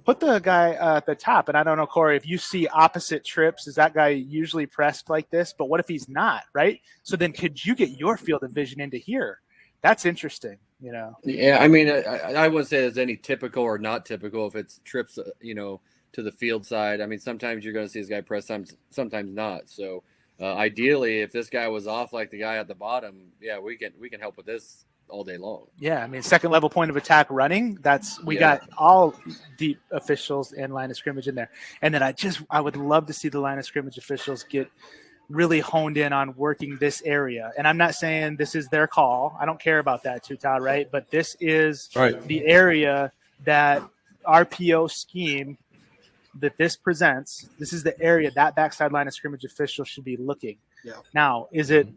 S2: at the top. And I don't know, Corey, if you see opposite trips, is that guy usually pressed like this? But what if he's not, right? So then could you get your field of vision into here? That's interesting, you know.
S1: Yeah, I mean, I wouldn't say there's any typical or not typical if it's trips, you know, to the field side. I mean, sometimes you're going to see this guy press, sometimes not. So ideally, if this guy was off like the guy at the bottom, yeah, we can help with this all day long.
S2: Yeah, I mean, second level point of attack running. We got all deep officials and line of scrimmage in there. And then I would love to see the line of scrimmage officials get really honed in on working this area. And I'm not saying this is their call. I don't care about that too, Todd, right? But this is the area that RPO scheme that this presents. This is the area that backside line of scrimmage official should be looking. Yeah. Now, is it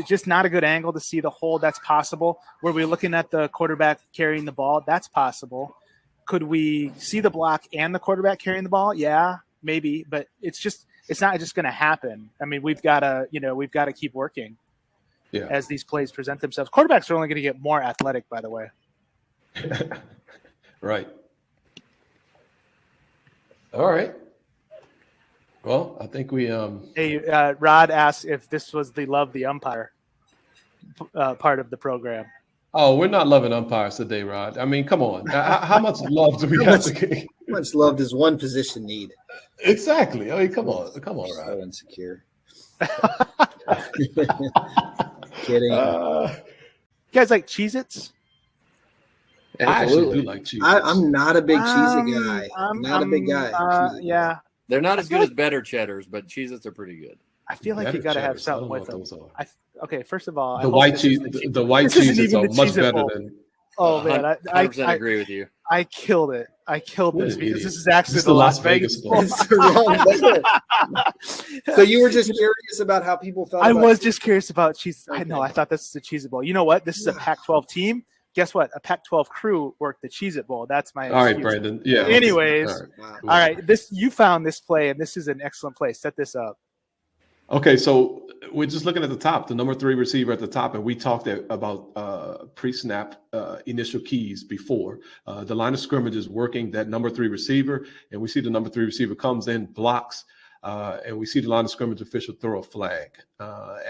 S2: just not a good angle to see the hole? That's possible. Were we looking at the quarterback carrying the ball? That's possible. Could we see the block and the quarterback carrying the ball? Yeah, maybe. But it's not just going to happen. I mean, we've got to keep working as these plays present themselves. Quarterbacks are only going to get more athletic, by the way.
S3: Right. All right. Well, I think we
S2: Hey, Rod asked if this was the love the umpire part of the program.
S3: Oh, we're not loving umpires today, Rod. I mean, come on. How much love do we have to give?
S4: How much love does one position need?
S3: Exactly. I mean, come on, Rod.
S4: So insecure. Kidding.
S2: You guys like Cheez-Its?
S3: I actually do like Cheez-Its.
S4: I'm not a big Cheez-It guy. I'm not a big guy.
S2: Yeah.
S1: They're not as good as better cheddars, but Cheez-Its are pretty good.
S2: I feel like you got to have something with them. Okay, first of all,
S3: the white Cheez-Its are much better than.
S2: Oh man, I
S1: 100% agree with you.
S2: I killed it. I killed this because this is actually the Las Vegas Bowl.
S4: So you were just curious about how people felt.
S2: I was just curious about Cheez. I know. I thought this is a Cheez-It Bowl. You know what? This is a Pac-12 team. Guess what? A Pac-12 crew worked the Cheez-It Bowl. That's my excuse.
S3: All right, Brandon. Yeah.
S2: Anyways, all right. You found this play, and this is an excellent play. Set this up.
S3: Okay, so we're just looking at the top, the number 3 receiver at the top, and we talked about pre-snap initial keys before. The line of scrimmage is working that number 3 receiver, and we see the number 3 receiver comes in, blocks, and we see the line of scrimmage official throw a flag.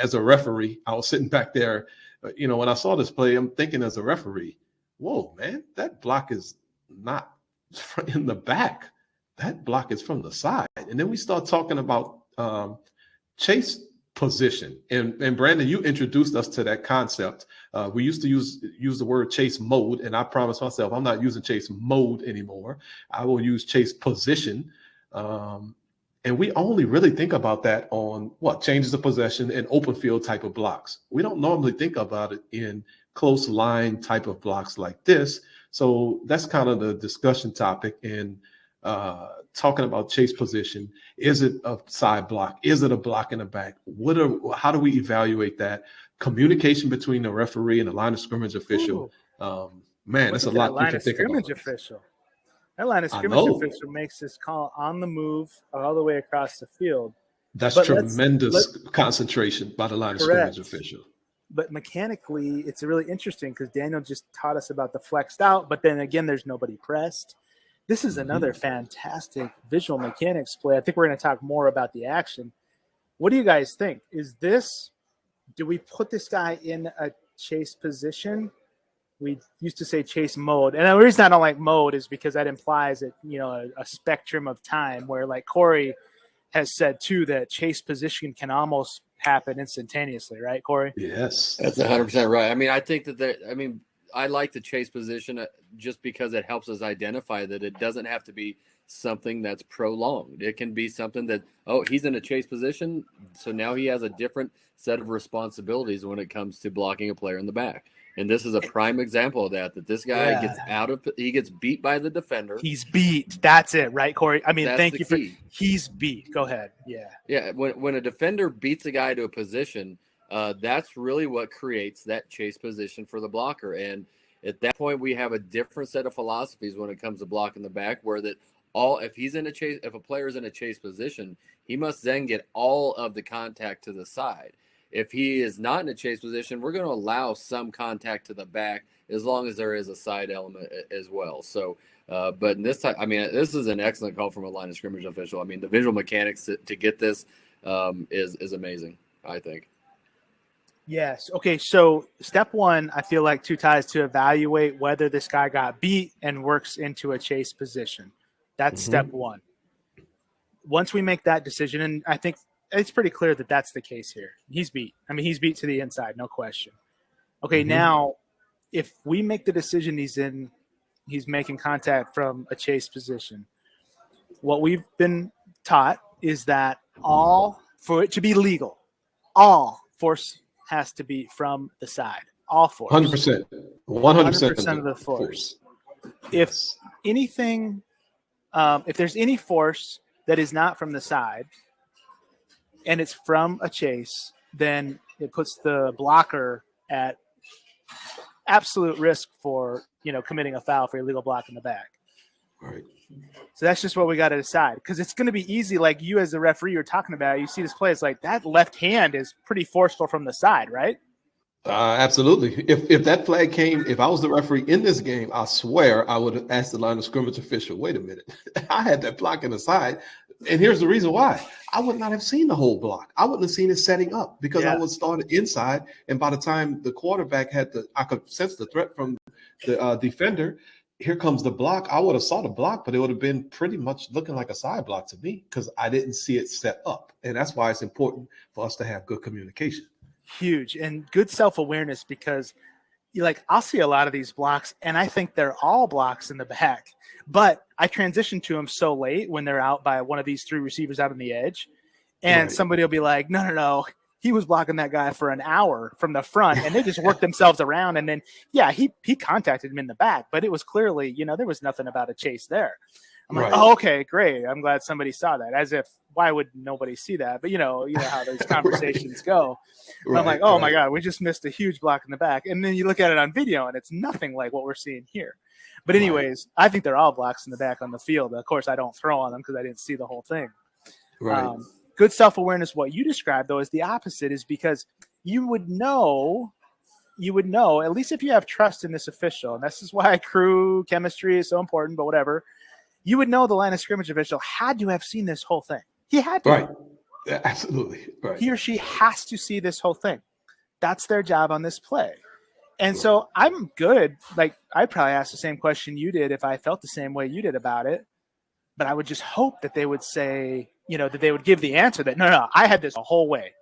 S3: As a referee, I was sitting back there. You know, when I saw this play, I'm thinking as a referee, whoa, man, that block is not in the back. That block is from the side. And then we start talking about chase position. And Brandon, you introduced us to that concept. We used to use the word chase mode, and I promised myself I'm not using chase mode anymore. I will use chase position. And we only really think about that on changes of possession and open field type of blocks. We don't normally think about it in close line type of blocks like this. So that's kind of the discussion topic in talking about chase position. Is it a side block? Is it a block in the back? How do we evaluate that? Communication between the referee and the line of scrimmage official. Man, that's a lot you can think about.
S2: Official. That line of scrimmage official makes this call on the move all the way across the field.
S3: That's tremendous concentration by the line of scrimmage official.
S2: But mechanically, it's really interesting because Daniel just taught us about the flexed out, but then again, there's nobody pressed. This is another fantastic visual mechanics play. I think we're going to talk more about the action. What do you guys think? Do we put this guy in a chase position? We used to say chase mode. And the reason I don't like mode is because that implies that, a spectrum of time where, like Corey has said too, that chase position can almost happen instantaneously, right, Corey?
S3: Yes.
S1: That's 100% right. I mean, I think I like the chase position just because it helps us identify that it doesn't have to be something that's prolonged. It can be something that, he's in a chase position, so now he has a different set of responsibilities when it comes to blocking a player in the back. And this is a prime example of that this guy he gets beat by the defender.
S2: He's beat. That's it, right, Corey? I mean, thank you he's beat. Go ahead. Yeah.
S1: Yeah. When a defender beats a guy to a position, that's really what creates that chase position for the blocker. And at that point, we have a different set of philosophies when it comes to blocking the back, where if a player is in a chase position, he must then get all of the contact to the side. If he is not in a chase position, we're going to allow some contact to the back as long as there is a side element as well. So, but in this time, I mean, this is an excellent call from a line of scrimmage official. I mean, the visual mechanics to get this is amazing, I think.
S2: Yes. Okay. So step one, I feel like is to evaluate whether this guy got beat and works into a chase position. That's step one. Once we make that decision, and I think it's pretty clear that that's the case here. He's beat. I mean, he's beat to the inside, no question. Okay, now if we make the decision he's making contact from a chase position, what we've been taught is that for it to be legal, all force has to be from the side. All force.
S3: 100%. 100%
S2: of the force. If anything, if there's any force that is not from the side, and it's from a chase, then it puts the blocker at absolute risk for, committing a foul for illegal block in the back.
S3: Right.
S2: So that's just what we got to decide, because it's going to be easy. Like you as a referee, you're talking about, you see this play, it's like that left hand is pretty forceful from the side, right?
S3: Absolutely. If that flag came, if I was the referee in this game, I swear I would have asked the line of scrimmage official, wait a minute, I had that block in the side. And here's the reason why. I would not have seen the whole block. I wouldn't have seen it setting up because I would start inside. And by the time the quarterback I could sense the threat from the defender. Here comes the block. I would have saw the block, but it would have been pretty much looking like a side block to me because I didn't see it set up. And that's why it's important for us to have good communication.
S2: Huge and good self-awareness, because I'll see a lot of these blocks and I think they're all blocks in the back, but I transition to them so late when they're out by one of these three receivers out on the edge, and somebody will be like, no, he was blocking that guy for an hour from the front, and they just worked themselves around. And then, he contacted him in the back, but it was clearly, there was nothing about a chase there. I'm like, oh, okay, great. I'm glad somebody saw that. As if, why would nobody see that? But you know how those conversations go. I'm like, oh my God, we just missed a huge block in the back. And then you look at it on video and it's nothing like what we're seeing here. But anyways, I think they're all blocks in the back on the field. Of course, I don't throw on them because I didn't see the whole thing.
S3: Right.
S2: Good self-awareness. What you described, though, is the opposite, is because you would know, at least if you have trust in this official, and this is why crew chemistry is so important, but whatever, you would know the line of scrimmage official had to have seen this whole thing. He had to.
S3: Right. Yeah, absolutely. Right.
S2: He or she has to see this whole thing. That's their job on this play. And so I'm good. Like, I'd probably ask the same question you did if I felt the same way you did about it. But I would just hope that they would say, that they would give the answer that, no, I had this the whole way.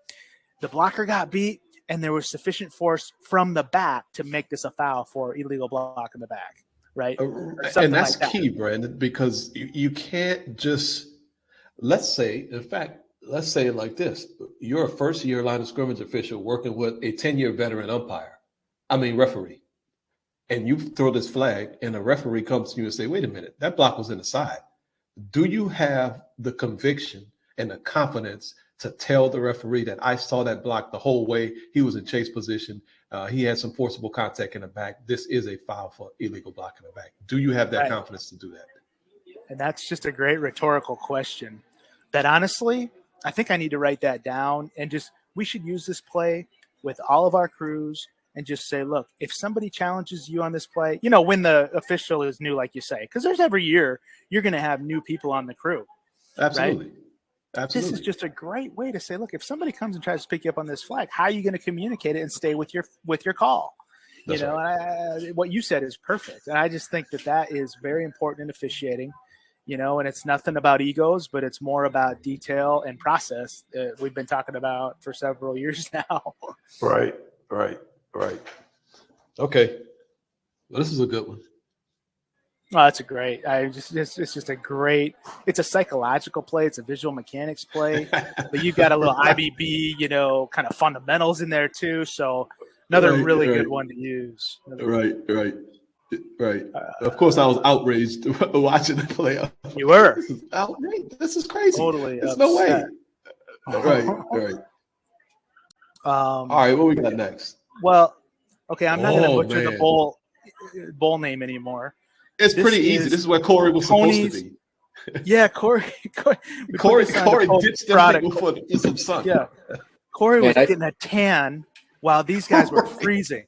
S2: The blocker got beat, and there was sufficient force from the back to make this a foul for illegal block in the back, right?
S3: And that's like key, Brandon, because you can't just, let's say it like this. You're a first-year line of scrimmage official working with a 10-year veteran referee. And you throw this flag, and a referee comes to you and say, wait a minute, that block was in the side. Do you have the conviction and the confidence to tell the referee that I saw that block the whole way? He was in chase position. He had some forcible contact in the back. This is a foul for illegal block in the back. Do you have that confidence to do that?
S2: And that's just a great rhetorical question that honestly, I think I need to write that down, and we should use this play with all of our crews and just say, look, if somebody challenges you on this play, when the official is new, like you say, because there's every year you're going to have new people on the crew.
S3: Absolutely.
S2: Right?
S3: Absolutely.
S2: This is just a great way to say, look, if somebody comes and tries to pick you up on this flag, how are you going to communicate it and stay with your call?
S3: That's
S2: right. What you said is perfect. And I just think that is very important in officiating, and it's nothing about egos, but it's more about detail and process that we've been talking about for several years now.
S3: Right. Okay. Well, this is a good one.
S2: Oh, that's a great. It's just a great. It's a psychological play. It's a visual mechanics play, but you've got a little IBB, kind of fundamentals in there too. So another really good one to use.
S3: Right. Of course, I was outraged watching the play.
S2: You were.
S3: This is outrageous. This is crazy.
S2: Totally.
S3: There's
S2: upset.
S3: no way. Right. All right. What we got next?
S2: Well, okay. I'm not going to butcher the bowl name anymore.
S3: It's pretty easy. This is where Corey was supposed to be.
S2: Yeah, Corey
S3: ditched them for some sun.
S2: Yeah, Corey was getting a tan while these guys were freezing.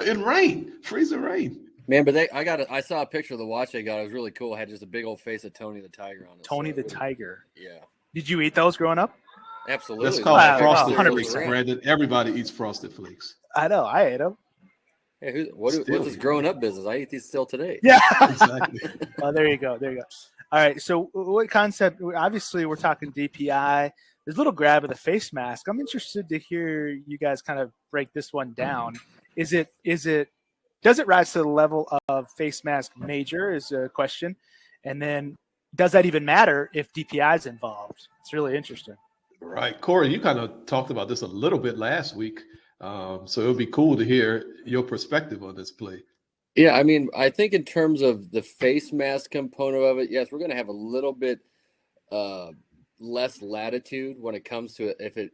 S3: In rain, freezing rain.
S1: Man, but I saw a picture of the watch they got. It was really cool. It had just a big old face of Tony the Tiger on it.
S2: Tony the Tiger.
S1: Yeah.
S2: Did you eat those growing up?
S1: Absolutely.
S3: That's called frosted flakes, Brandon. Everybody eats frosted flakes.
S2: I know. I ate them.
S1: Hey, what's this growing up business? I eat these still today.
S2: Yeah,
S3: exactly.
S2: Oh, there you go. All right. So, what concept? Obviously, we're talking DPI. There's a little grab of the face mask. I'm interested to hear you guys kind of break this one down. Does it rise to the level of face mask major? Is a question, and then does that even matter if DPI is involved? It's really interesting.
S3: Right, Corey. You kind of talked about this a little bit last week. So it would be cool to hear your perspective on this play.
S1: Yeah, I mean, I think in terms of the face mask component of it, yes, we're going to have a little bit less latitude when it comes to it, if it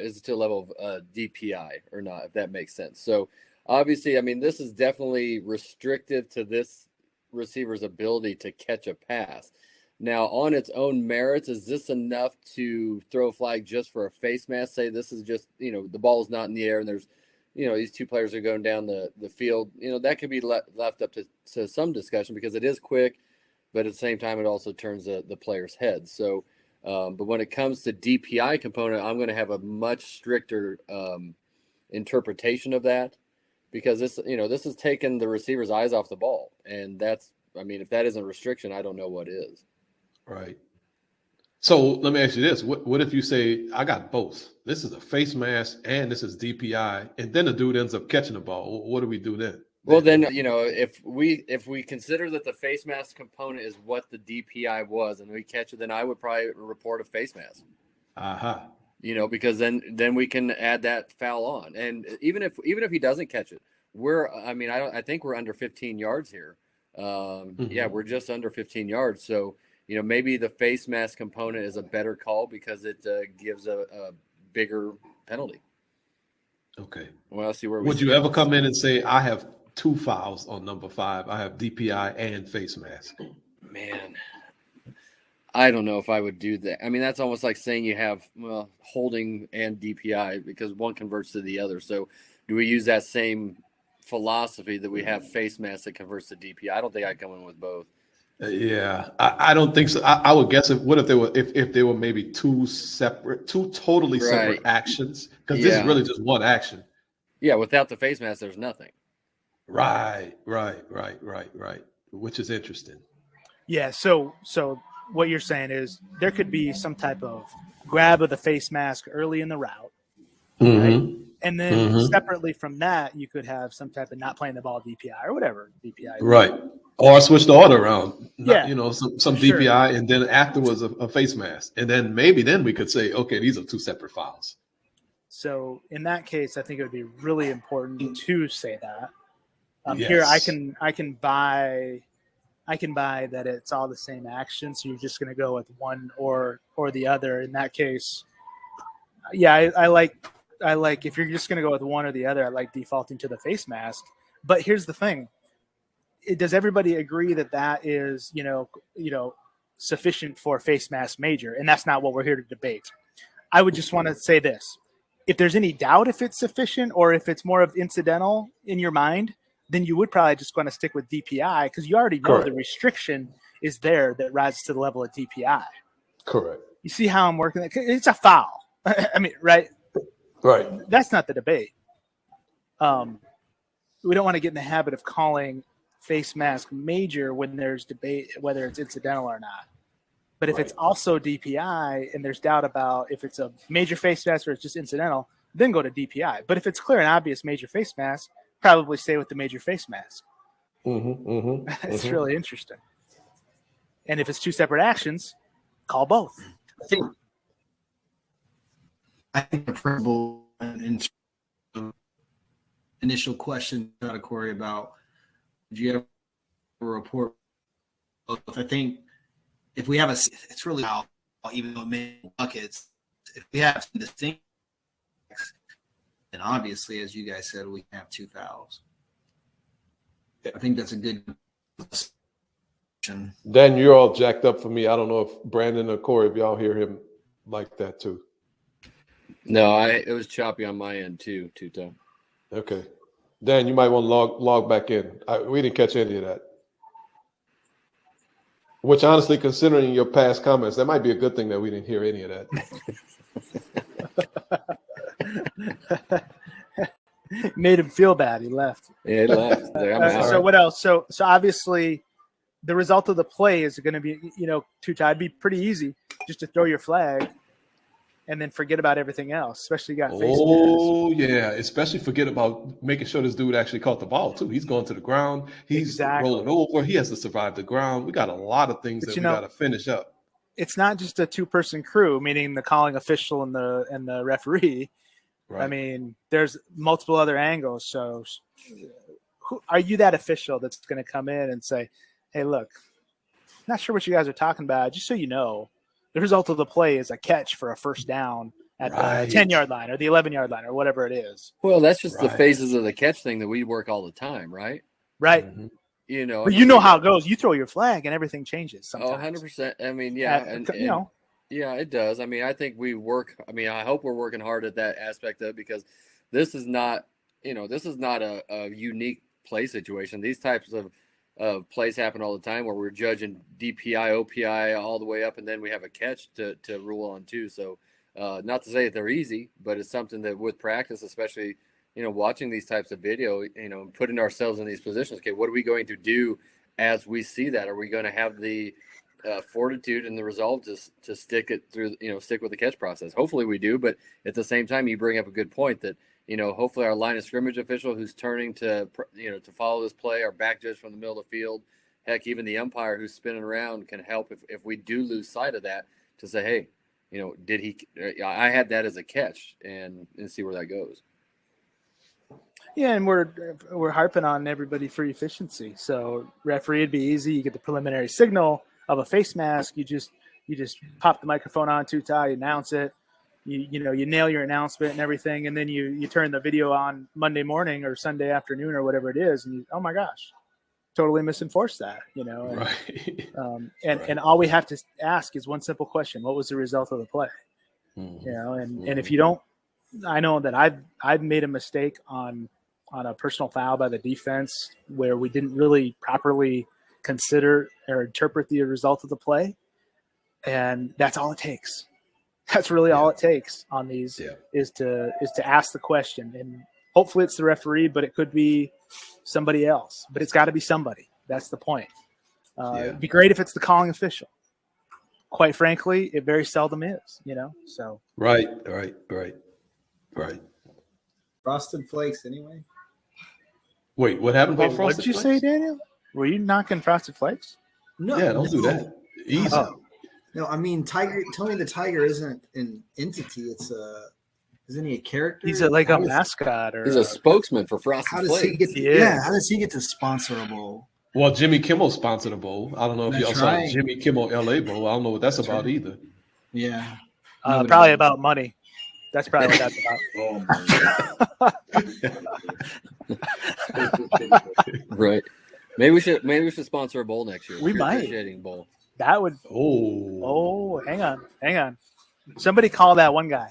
S1: is to a level of DPI or not, if that makes sense. So obviously, I mean, this is definitely restrictive to this receiver's ability to catch a pass. Now, on its own merits, is this enough to throw a flag just for a face mask? Say this is just, the ball's not in the air and there's, these two players are going down the field. That could be left up to some discussion because it is quick, but at the same time, it also turns the player's head. So, but when it comes to DPI component, I'm going to have a much stricter interpretation of that because this is taking the receiver's eyes off the ball. And if that isn't restriction, I don't know what is.
S3: Right. So let me ask you this. What if you say, I got both? This is a face mask and this is DPI, and then the dude ends up catching the ball. What do we do then?
S1: Well, then, if we consider that the face mask component is what the DPI was and we catch it, then I would probably report a face mask. Because then we can add that foul on. And even if he doesn't catch it, I think we're under 15 yards here. Yeah, we're just under 15 yards. So, maybe the face mask component is a better call because it gives a bigger penalty.
S3: Okay.
S1: Well, I'll see where
S3: would you ever come in and say, I have 2 fouls on number 5. I have DPI and face mask.
S1: Man, I don't know if I would do that. I mean, that's almost like saying you have holding and DPI because one converts to the other. So do we use that same philosophy that we have face mask that converts to DPI? I don't think I'd come in with both.
S3: Yeah, I don't think so. I would guess if they were maybe two totally separate actions, because this is really just one action.
S1: Yeah, without the face mask, there's nothing.
S3: Right. Which is interesting.
S2: Yeah. So what you're saying is there could be some type of grab of the face mask early in the route, right? And then separately from that, you could have some type of not playing the ball DPI or whatever DPI.
S3: Right. Or switch the order around.
S2: Yeah.
S3: Some DPI and then afterwards a face mask. And then maybe we could say, okay, these are 2 separate fouls.
S2: So in that case, I think it would be really important to say that.
S3: Yes.
S2: Here I can buy that it's all the same action. So you're just going to go with one or the other. In that case, yeah, I like if you're just going to go with one or the other, I like defaulting to the face mask. But here's the thing. Does everybody agree that is, sufficient for face mask major? And that's not what we're here to debate. I would just want to say this. If there's any doubt if it's sufficient or if it's more of incidental in your mind, then you would probably just want to stick with DPI because you already know
S3: Correct.
S2: the restriction is there that rises to the level of DPI.
S3: Correct.
S2: You see how I'm working? It's a foul. I mean, right?
S3: Right.
S2: That's not the debate. We don't want to get in the habit of calling face mask major when there's debate whether it's incidental or not. But if it's also DPI and there's doubt about if it's a major face mask or it's just incidental, then go to DPI. But if it's clear and obvious major face mask, probably stay with the major face mask. It's really interesting. And if it's two separate actions, call both.
S4: I think the principle and initial question out of Corey about did you ever report? I think if we have it's really how even though it may buckets, if we have some distinct, then obviously, as you guys said, we can have two fouls. I think that's a good.
S3: Dan, you're all jacked up for me. I don't know if Brandon or Corey, if y'all hear him like that too.
S1: No, it was choppy on my end too, Two-Tone.
S3: Okay. Dan, you might want to log back in. We didn't catch any of that. Which, honestly, considering your past comments, that might be a good thing that we didn't hear any of
S2: that. Made him feel bad. He left.
S1: Yeah, he left.
S2: So what else? So obviously, the result of the play is going to be, Tuta, it'd be pretty easy just to throw your flag and then forget about everything else, especially you got face mask.
S3: Yeah, especially forget about making sure this dude actually caught the ball, too. He's going to the ground. He's rolling over. He has to survive the ground. We got a lot of things that we got to finish up.
S2: It's not just a two-person crew, meaning the calling official and the referee. Right. I mean, there's multiple other angles. So are you that official that's going to come in and say, hey, look, not sure what you guys are talking about. Just so you know, the result of the play is a catch for a first down at the 10-yard line or the 11-yard line or whatever it is.
S1: Well, that's just the phases of the catch thing that we work all the time, right?
S2: Right.
S1: Mm-hmm.
S2: But you know how it goes. You throw your flag and everything changes sometimes.
S1: 100%. I mean, yeah. Yeah, it does. I mean, I think we work. I mean, I hope we're working hard at that aspect of it because this is not, a unique play situation. These types of plays happen all the time where we're judging DPI, OPI all the way up, and then we have a catch to rule on too. So not to say that they're easy, but it's something that with practice, especially, watching these types of video, putting ourselves in these positions. Okay, what are we going to do as we see that? Are we going to have the fortitude and the resolve to stick it through, stick with the catch process? Hopefully we do, but at the same time, you bring up a good point that, hopefully our line of scrimmage official who's turning to follow this play, our back judge from the middle of the field, heck, even the umpire who's spinning around can help if we do lose sight of that to say, hey, I had that as a catch and see where that goes.
S2: Yeah, and we're harping on everybody for efficiency. So referee would be easy. You get the preliminary signal of a face mask. You just pop the microphone on, Tuta, you announce it. You nail your announcement and everything, and then you turn the video on Monday morning or Sunday afternoon or whatever it is, and oh my gosh, totally misenforced that, And all we have to ask is one simple question: what was the result of the play? And if you don't, I know that I've made a mistake on a personal foul by the defense where we didn't really properly consider or interpret the result of the play, and that's all it takes. That's really all it takes on these is to ask the question, and hopefully it's the referee, but it could be somebody else. But it's got to be somebody. That's the point. It'd be great if it's the calling official. Quite frankly, it very seldom is. So
S3: right.
S4: Frosted Flakes, anyway.
S3: Wait, what happened about Frosted
S2: Flakes? What did you say, Daniel? Were you knocking Frosted Flakes?
S4: No.
S3: Yeah, don't do that. Easy.
S4: No, I mean, Tiger. Tell me the Tiger isn't an entity. Isn't he a character?
S2: He's like a mascot, or
S1: he's a spokesman for Frosted Flakes.
S4: How does he get to sponsor a bowl?
S3: Well, Jimmy Kimmel sponsored a bowl. I don't know if y'all saw the Jimmy Kimmel LA Bowl. I don't know what that's about either.
S4: Yeah,
S2: probably about money. That's probably what
S1: that's about. Right. Maybe we should sponsor a bowl next year.
S2: We might.
S1: Appreciating bowl.
S2: That would. Oh, hang on. Somebody call that one guy.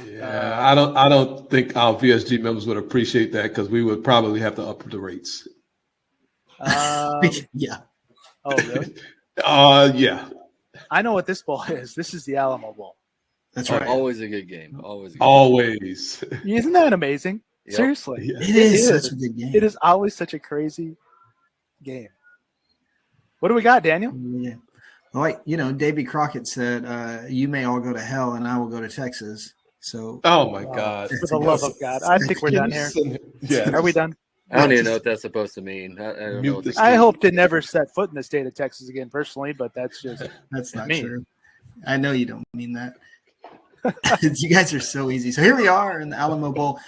S3: Yeah, I don't think our VSG members would appreciate that because we would probably have to up the rates.
S4: Yeah.
S2: Oh, really?
S3: Yeah.
S2: I know what this bowl is. This is the Alamo Bowl.
S4: That's right.
S1: Always a good game. Always.
S2: Isn't that amazing?
S1: Yep.
S2: Seriously.
S3: Yeah.
S4: It is such a good game.
S2: It is always such a crazy game. What do we got, Daniel?
S5: Yeah. Well, Davy Crockett said, you may all go to hell and I will go to Texas. So,
S3: oh my God.
S2: For the love of God. I think we're done here.
S3: Yeah.
S2: Are we done?
S1: I don't even know what that's supposed to mean. I don't know what
S2: I hope to never set foot in the state of Texas again personally, but that's just
S5: that's not
S2: me.
S5: True. I know you don't mean that. You guys are so easy. So here we are in the Alamo Bowl,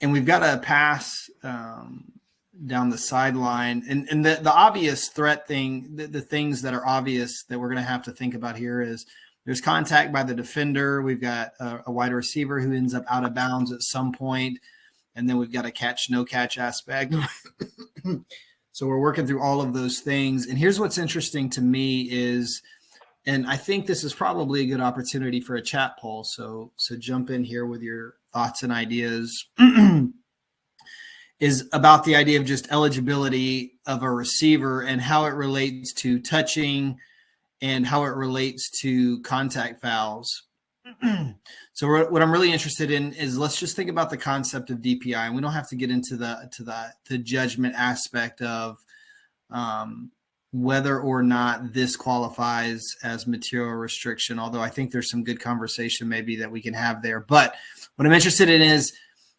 S5: and we've got a pass down the sideline. And the obvious threat thing, the things that are obvious that we're going to have to think about here is there's contact by the defender. We've got a wide receiver who ends up out of bounds at some point. And then we've got a catch, no catch aspect. So we're working through all of those things. And here's what's interesting to me is, and I think this is probably a good opportunity for a chat poll. So jump in here with your thoughts and ideas is about the idea of just eligibility of a receiver and how it relates to touching and how it relates to contact fouls. So what I'm really interested in is let's just think about the concept of DPI, and we don't have to get into the judgment aspect of whether or not this qualifies as material restriction, although I think there's some good conversation maybe that we can have there. But what I'm interested in is,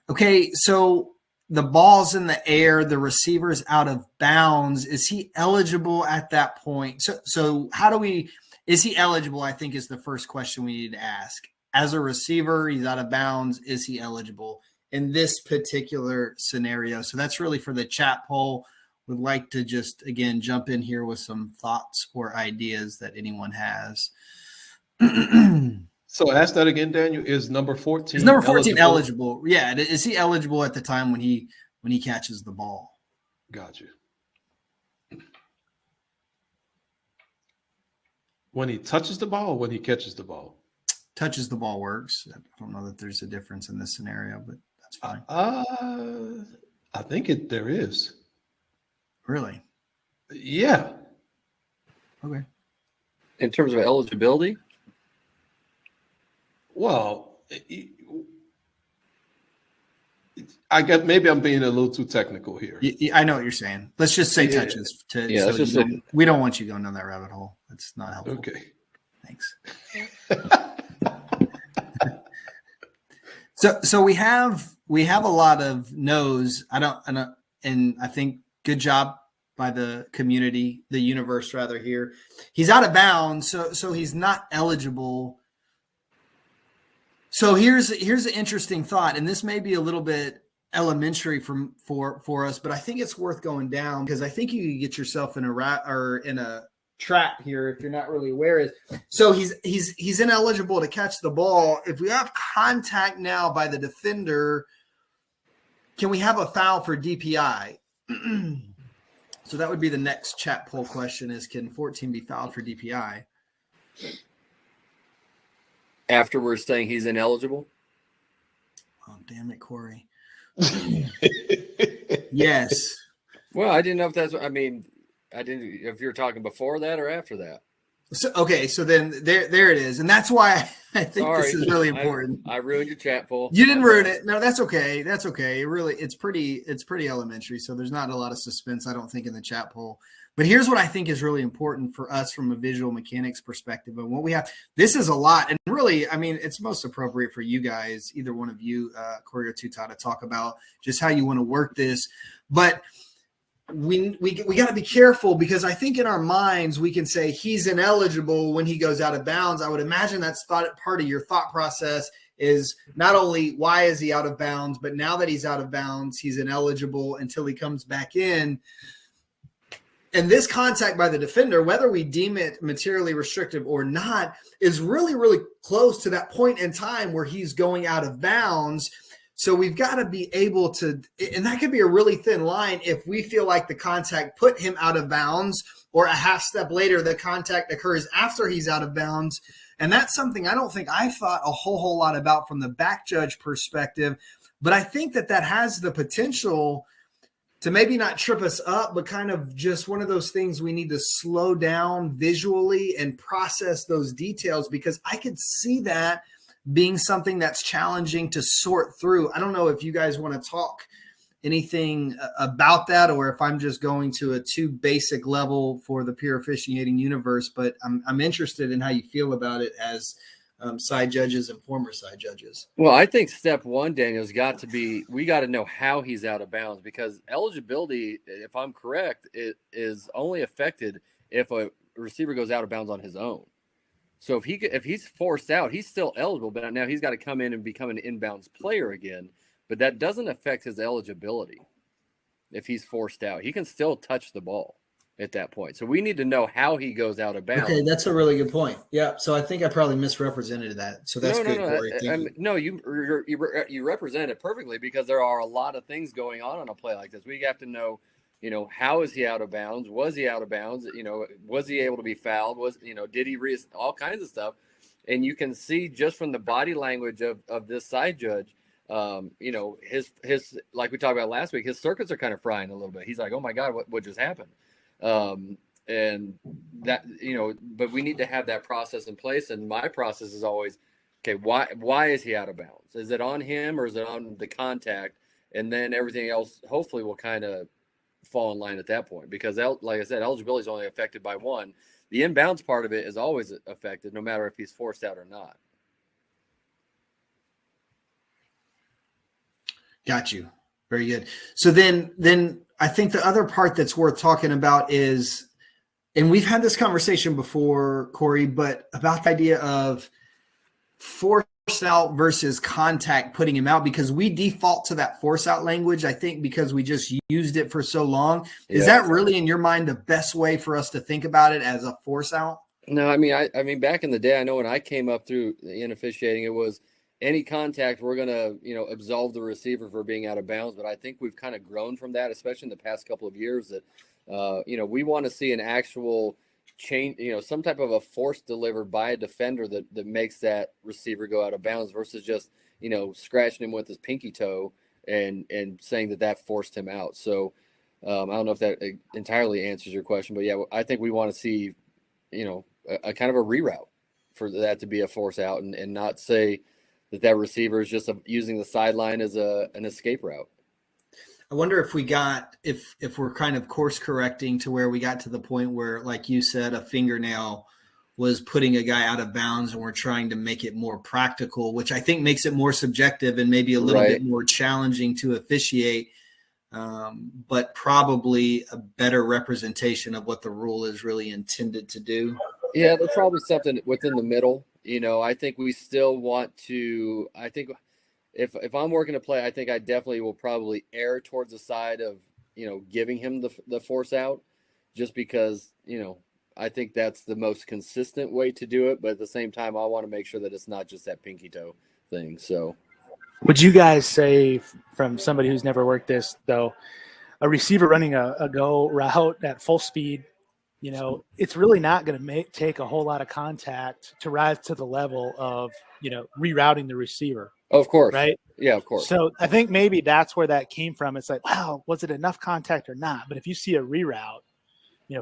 S5: okay, so the ball's in the air, the receiver's out of bounds. Is he eligible at that point? So how do we – is he eligible, I think, is the first question we need to ask. As a receiver, he's out of bounds. Is he eligible in this particular scenario? So that's really for the chat poll. Would like to just, again, jump in here with some thoughts or ideas that anyone has.
S3: So ask that again, Daniel. Is number 14
S5: is number 14 eligible? Yeah. Is he eligible at the time when he catches the ball?
S3: Gotcha. When he touches the ball or when he catches the ball?
S5: Touches the ball works. I don't know that there's a difference in this scenario, but that's fine.
S3: I think there is.
S5: Really?
S3: Yeah.
S5: Okay.
S1: In terms of eligibility?
S3: Well, I guess maybe I'm being a little too technical here.
S5: I know what you're saying. Let's just say touches. We don't want you going down that rabbit hole. That's not helpful.
S3: Okay.
S5: Thanks. So we have a lot of no's. And I think good job by the community, the universe rather here. He's out of bounds, so he's not eligible. So here's an interesting thought, and this may be a little bit elementary for us, but I think it's worth going down because I think you could get yourself in a trap here if you're not really aware. So he's ineligible to catch the ball. If we have contact now by the defender, can we have a foul for DPI? So that would be the next chat poll question is, can 14 be fouled for DPI?
S1: After we're saying he's ineligible?
S5: Oh, damn it, Corey. Yes.
S1: Well, I didn't know if that's – I didn't – if you're talking before that or after that.
S5: So then there it is. And that's why I think this is really important.
S1: I ruined your chat poll.
S5: You didn't ruin it. No, that's okay. That's okay. It's pretty elementary. So there's not a lot of suspense, I don't think, in the chat poll. But here's what I think is really important for us from a visual mechanics perspective. And what we have, this is a lot. And really, it's most appropriate for you guys, either one of you, Corey or Tuta, to talk about just how you want to work this. But we got to be careful because I think in our minds we can say he's ineligible when he goes out of bounds. I would imagine that's part of your thought process is not only why is he out of bounds, but now that he's out of bounds, he's ineligible until he comes back in. And this contact by the defender, whether we deem it materially restrictive or not, is really, really close to that point in time where he's going out of bounds. So we've got to be able to, and that could be a really thin line if we feel like the contact put him out of bounds, or a half step later, the contact occurs after he's out of bounds. And that's something I don't think I've thought a whole lot about from the back judge perspective. But I think that has the potential to maybe not trip us up, but kind of just one of those things we need to slow down visually and process those details, because I could see that being something that's challenging to sort through. I don't know if you guys want to talk anything about that, or if I'm just going to a too basic level for the pure officiating universe, but I'm interested in how you feel about it as side judges and former side judges.
S1: Well, I think step one, Daniel's got to be, we got to know how he's out of bounds, because eligibility, if I'm correct, it is only affected if a receiver goes out of bounds on his own. So if he's forced out, he's still eligible, but now he's got to come in and become an inbounds player again. But that doesn't affect his eligibility if he's forced out. He can still touch the ball at that point. So we need to know how he goes out of bounds.
S5: Okay, that's a really good point. Yeah, so I think I probably misrepresented that. So that's good, Corey.
S1: No, you represent it perfectly, because there are a lot of things going on a play like this. We have to know, how is he out of bounds? Was he out of bounds? Was he able to be fouled? Did he all kinds of stuff? And you can see just from the body language of this side judge, his like we talked about last week, his circuits are kind of frying a little bit. He's like, oh my God, what just happened? And that, but we need to have that process in place. And my process is always, okay, why is he out of bounds? Is it on him, or is it on the contact? And then everything else hopefully will kind of fall in line at that point, because like I said, eligibility is only affected by one. The inbounds part of it is always affected, no matter if he's forced out or not.
S5: Got you. Very good. So then I think the other part that's worth talking about is, and we've had this conversation before, Corey, but about the idea of force out versus contact putting him out, because we default to that force out language, I think, because we just used it for so long. Is that really, in your mind, the best way for us to think about it, as a force out?
S1: No, I mean, back in the day, I know when I came up through in officiating, it was any contact, we're going to, absolve the receiver for being out of bounds. But I think we've kind of grown from that, especially in the past couple of years, that, we want to see an actual change, some type of a force delivered by a defender that makes that receiver go out of bounds, versus just, scratching him with his pinky toe and saying that forced him out. So I don't know if that entirely answers your question, but yeah, I think we want to see, a kind of a reroute for that to be a force out, and not say that receiver is just using the sideline as an escape route.
S5: I wonder if if we're kind of course correcting to where we got to the point where, like you said, a fingernail was putting a guy out of bounds, and we're trying to make it more practical, which I think makes it more subjective and maybe a little bit more challenging to officiate, but probably a better representation of what the rule is really intended to do.
S1: Yeah, there's probably something within the middle. I think we still want to, if I'm working a play, I think I definitely will probably err towards the side of, giving him the force out, just because, I think that's the most consistent way to do it. But at the same time, I want to make sure that it's not just that pinky toe thing. So
S2: would you guys say, from somebody who's never worked this, though, a receiver running a go route at full speed, it's really not going to take a whole lot of contact to rise to the level of, rerouting the receiver.
S1: Of course.
S2: Right?
S1: Yeah, of course.
S2: So I think maybe that's where that came from. It's like, wow, was it enough contact or not? But if you see a reroute,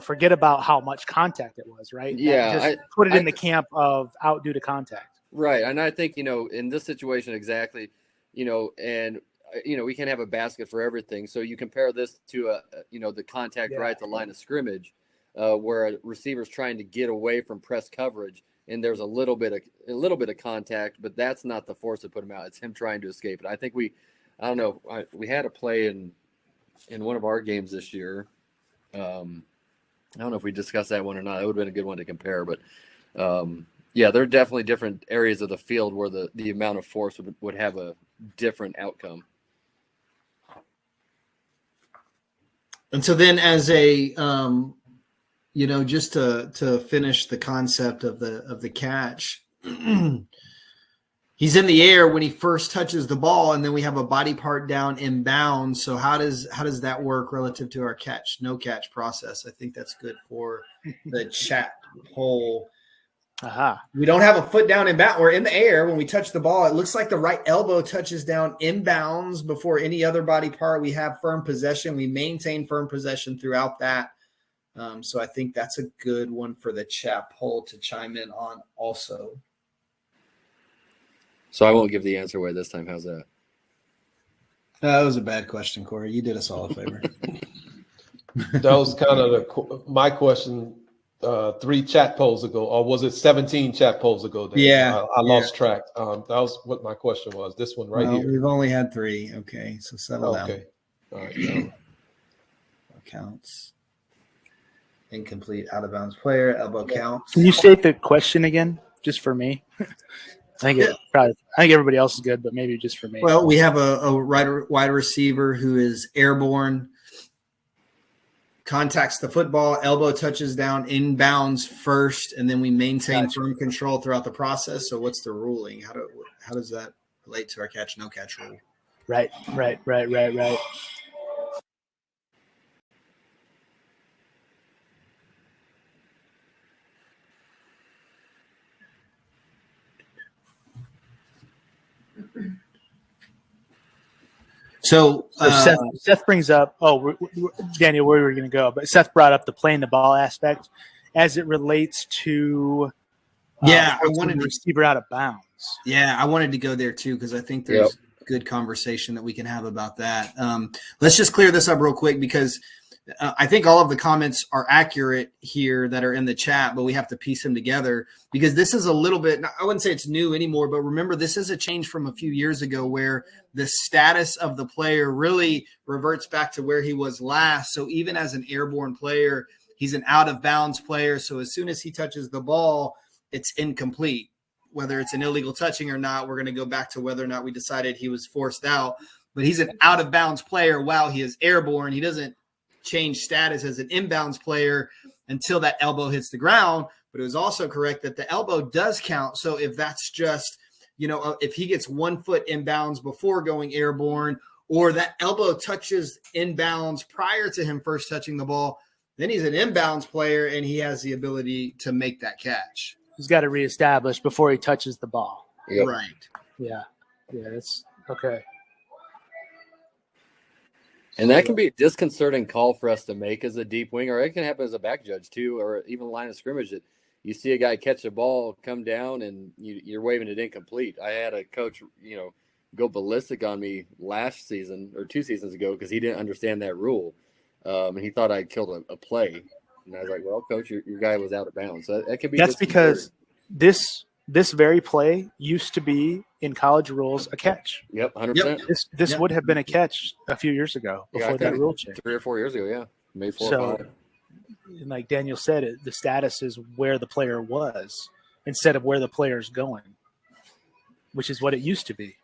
S2: forget about how much contact it was, right?
S1: Yeah.
S2: Just put it in the camp of out due to contact.
S1: Right. And I think, in this situation exactly, and, we can have a basket for everything. So you compare this to, the contact right at the line of scrimmage, where a receiver's trying to get away from press coverage, and there's a little bit of contact, but that's not the force to put him out. It's him trying to escape it. I think we had a play in one of our games this year. I don't know if we discussed that one or not. It would have been a good one to compare, but yeah, there are definitely different areas of the field where the amount of force would have a different outcome.
S5: And so then, as a just to finish the concept of the catch, He's in the air when he first touches the ball, and then we have a body part down in bounds. So how does that work relative to our catch, no catch process? I think that's good for the chat poll.
S2: Aha.
S5: We don't have a foot down in bounds. We're in the air when we touch the ball. It looks like the right elbow touches down in bounds before any other body part. We have firm possession. We maintain firm possession throughout that. So I think that's a good one for the chat poll to chime in on also.
S1: So I won't give the answer away this time. How's that?
S5: That was a bad question, Corey. You did us all a favor.
S3: That was kind of my question 3 chat polls ago, or was it 17 chat polls ago? Dan?
S5: Yeah.
S3: I lost track. That was what my question was. This one right here.
S5: We've only had 3. Okay, so settle down.
S3: Okay. All right.
S5: Counts. Incomplete, out of bounds player, elbow counts.
S2: Can you state the question again, just for me? I think everybody else is good, but maybe just for me.
S5: Well, we have a wide receiver who is airborne, contacts the football, elbow touches down in bounds first, and then we maintain firm control throughout the process. So what's the ruling? How does that relate to our catch, no catch rule?
S2: Right.
S5: So
S2: Seth brings up, Daniel, where were we going to go? But Seth brought up the playing the ball aspect as it relates to
S5: I wanted
S2: the receiver out of bounds.
S5: Yeah, I wanted to go there too because I think there's good conversation that we can have about that. Let's just clear this up real quick because I think all of the comments are accurate here that are in the chat, but we have to piece them together because this is a little bit, I wouldn't say it's new anymore, but remember, this is a change from a few years ago where the status of the player really reverts back to where he was last. So even as an airborne player, he's an out of bounds player. So as soon as he touches the ball, it's incomplete. Whether it's an illegal touching or not, we're going to go back to whether or not we decided he was forced out, but he's an out of bounds player while he is airborne. He doesn't change status as an inbounds player until that elbow hits the ground. But it was also correct that the elbow does count. So if that's just, if he gets 1 foot inbounds before going airborne, or that elbow touches inbounds prior to him first touching the ball, then he's an inbounds player and he has the ability to make that catch.
S2: He's got to reestablish before he touches the ball.
S1: Yep.
S5: Right.
S2: Yeah, that's okay.
S1: And that can be a disconcerting call for us to make as a deep wing, or it can happen as a back judge too, or even line of scrimmage that you see a guy catch a ball, come down, and you're waving it incomplete. I had a coach, go ballistic on me last season or 2 seasons ago because he didn't understand that rule, and he thought I killed a play. And I was like, "Well, coach, your guy was out of bounds." So that could be.
S2: That's because this very play used to be in college rules a catch.
S1: Yep, 100%.
S2: This would have been a catch a few years ago before that rule change.
S1: 3 or 4 years ago, yeah, maybe 4 or 5.
S2: And like Daniel said, the status is where the player was instead of where the player's going, which is what it used to be.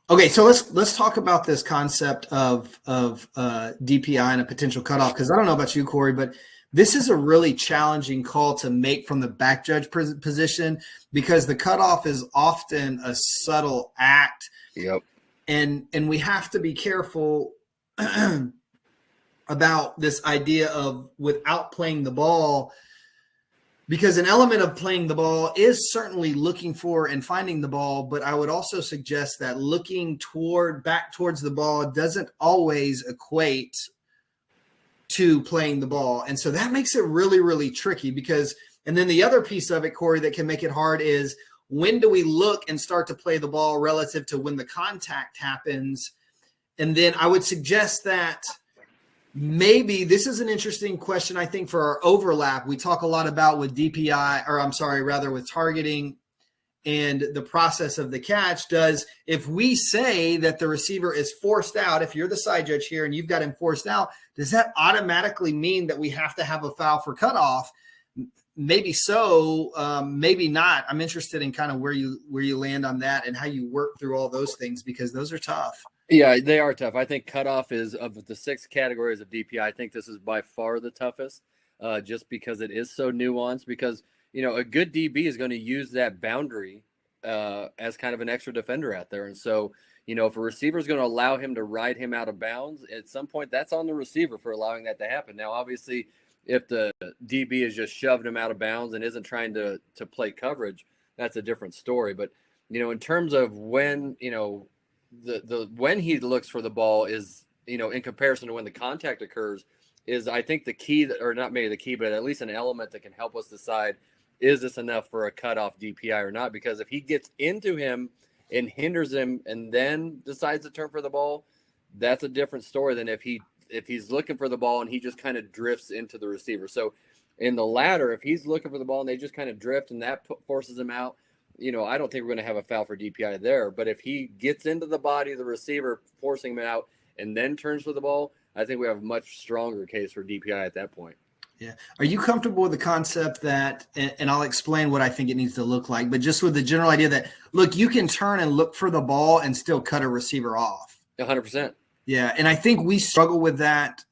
S5: Okay, so let's talk about this concept of DPI and a potential cutoff, because I don't know about you, Corey, but this is a really challenging call to make from the back judge position because the cutoff is often a subtle act.
S1: Yep.
S5: And we have to be careful about this idea of without playing the ball, because an element of playing the ball is certainly looking for and finding the ball, but I would also suggest that looking back towards the ball doesn't always equate to playing the ball. And so that makes it really, really tricky because, and then the other piece of it, Corey, that can make it hard is when do we look and start to play the ball relative to when the contact happens? And then I would suggest that maybe this is an interesting question, I think, for our overlap. We talk a lot about with DPI, or I'm sorry, rather with targeting and the process of the catch. If we say that the receiver is forced out, if you're the side judge here and you've got him forced out, does that automatically mean that we have to have a foul for cutoff? Maybe so, maybe not. I'm interested in kind of where you land on that and how you work through all those things, because those are tough.
S1: Yeah, they are tough. I think cutoff is, of the 6 categories of DPI, I think this is by far the toughest, just because it is so nuanced. Because, a good DB is going to use that boundary as kind of an extra defender out there. And so, if a receiver is going to allow him to ride him out of bounds, at some point that's on the receiver for allowing that to happen. Now, obviously, if the DB has just shoved him out of bounds and isn't trying to play coverage, that's a different story. But, in terms of when, when he looks for the ball is, in comparison to when the contact occurs, is I think the key, or not maybe the key, but at least an element that can help us decide, is this enough for a cutoff DPI or not? Because if he gets into him and hinders him and then decides to turn for the ball, that's a different story than if he's looking for the ball and he just kind of drifts into the receiver. So in the latter, if he's looking for the ball and they just kind of drift and that forces him out, I don't think we're going to have a foul for DPI there. But if he gets into the body of the receiver, forcing him out, and then turns for the ball, I think we have a much stronger case for DPI at that point.
S5: Yeah. Are you comfortable with the concept that, and I'll explain what I think it needs to look like, but just with the general idea that, look, you can turn and look for the ball and still cut a receiver off?
S1: 100%.
S5: Yeah. And I think we struggle with that.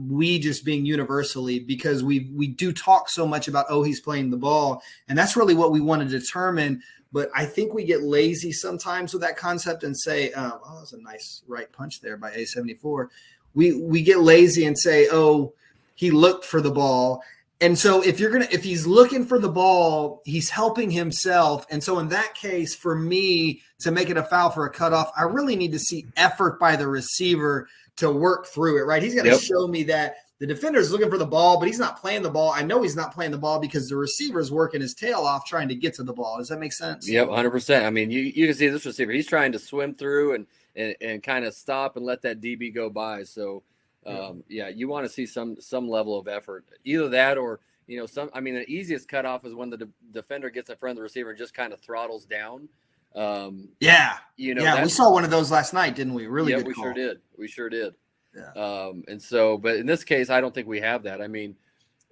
S5: We just being universally, because we do talk so much about, he's playing the ball. And that's really what we want to determine. But I think we get lazy sometimes with that concept and say, that was a nice right punch there by A74. We get lazy and say, he looked for the ball. And so if he's looking for the ball, he's helping himself. And so in that case, for me to make it a foul for a cutoff, I really need to see effort by the receiver to work through it, right? He's got to show me that the defender is looking for the ball, but he's not playing the ball. I know he's not playing the ball because the receiver is working his tail off trying to get to the ball. Does that make sense?
S1: Yep, 100%. I mean, you can see this receiver. He's trying to swim through and kind of stop and let that DB go by. So, you want to see some level of effort. Either that or, the easiest cutoff is when the defender gets in front of the receiver and just kind of throttles down.
S5: We saw one of those last night, didn't we? Really good call.
S1: We sure did.
S5: Yeah.
S1: And so, but in this case, I don't think we have that. I mean,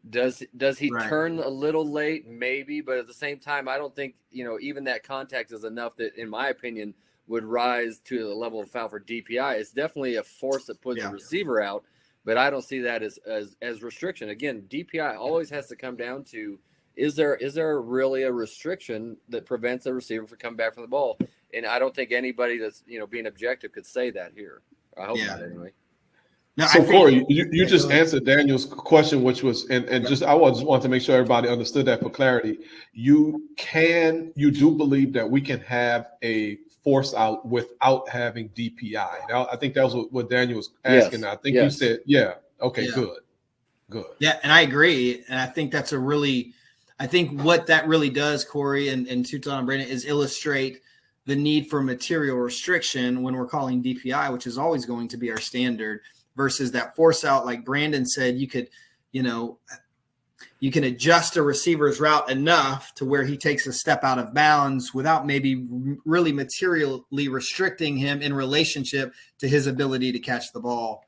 S1: does he turn a little late? Maybe, but at the same time, I don't think, even that contact is enough that, in my opinion, would rise to the level of foul for DPI. It's definitely a force that puts the receiver out, but I don't see that as restriction. Again, DPI always has to come down to, is there really a restriction that prevents a receiver from coming back from the ball? And I don't think anybody that's, being objective could say that here. I hope not anyway.
S3: No, so Corey, you just answered Daniel's question, which was, and I just want to make sure everybody understood that for clarity. You do believe that we can have a force out without having DPI. Now, I think that was what Daniel was asking. Yes. I think you said, good.
S5: Yeah, and I agree. And I think that's I think what that really does, Corey and Tutan and Brandon, is illustrate the need for material restriction when we're calling DPI, which is always going to be our standard, versus that force out. Like Brandon said, you can adjust a receiver's route enough to where he takes a step out of bounds without maybe really materially restricting him in relationship to his ability to catch the ball.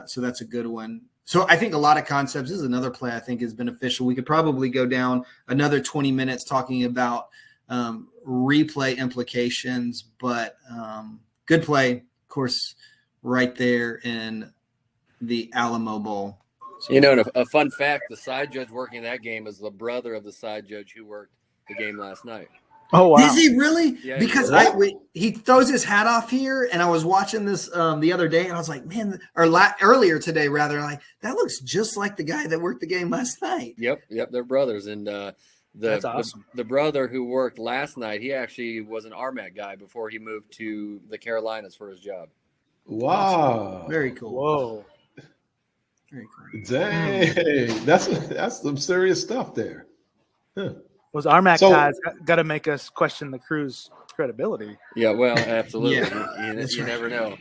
S5: So that's a good one. So I think a lot of concepts, this is another play I think is beneficial. We could probably go down another 20 minutes talking about replay implications, but good play, of course, right there in the Alamo Bowl. So,
S1: and a fun fact, the side judge working that game is the brother of the side judge who worked the game last night.
S5: Oh, wow. Is he really?
S1: Yeah,
S5: because he throws his hat off here, and I was watching this the other day, and I was like, man, earlier today, rather, like, that looks just like the guy that worked the game last night.
S1: Yep, they're brothers. And
S5: that's awesome.
S1: The brother who worked last night, he actually was an RMAC guy before he moved to the Carolinas for his job.
S3: Wow.
S5: Very cool.
S2: Whoa.
S5: Very cool.
S3: Dang, that's some serious stuff there. Huh.
S2: Those RMAC guys got to make us question the crew's credibility.
S1: Yeah, well, absolutely. You never know.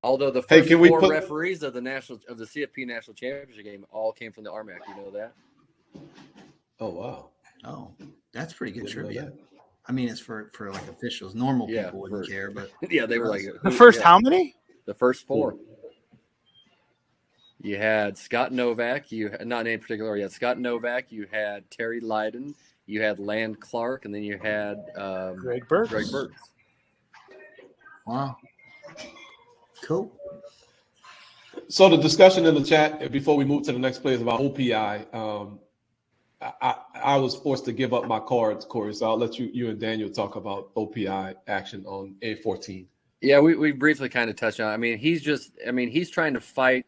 S1: Although the first four referees of the CFP National Championship game all came from the RMAC, you know that?
S3: Oh wow!
S5: Oh, that's pretty good trivia. I mean, it's for like officials. Normal people wouldn't care, but
S1: they were like
S2: the first. How many?
S1: The first four. You had Scott Novak. You had, not in any particular. You had Scott Novak. You had Terry Lydon. You had Land Clark, and then you had
S2: Greg Burks.
S5: Wow. Cool.
S3: So the discussion in the chat before we move to the next play is about OPI. I I was forced to give up my cards, Corey. So I'll let you and Daniel talk about OPI action on A14.
S1: Yeah, we briefly kind of touched on it. I mean, he's trying to fight.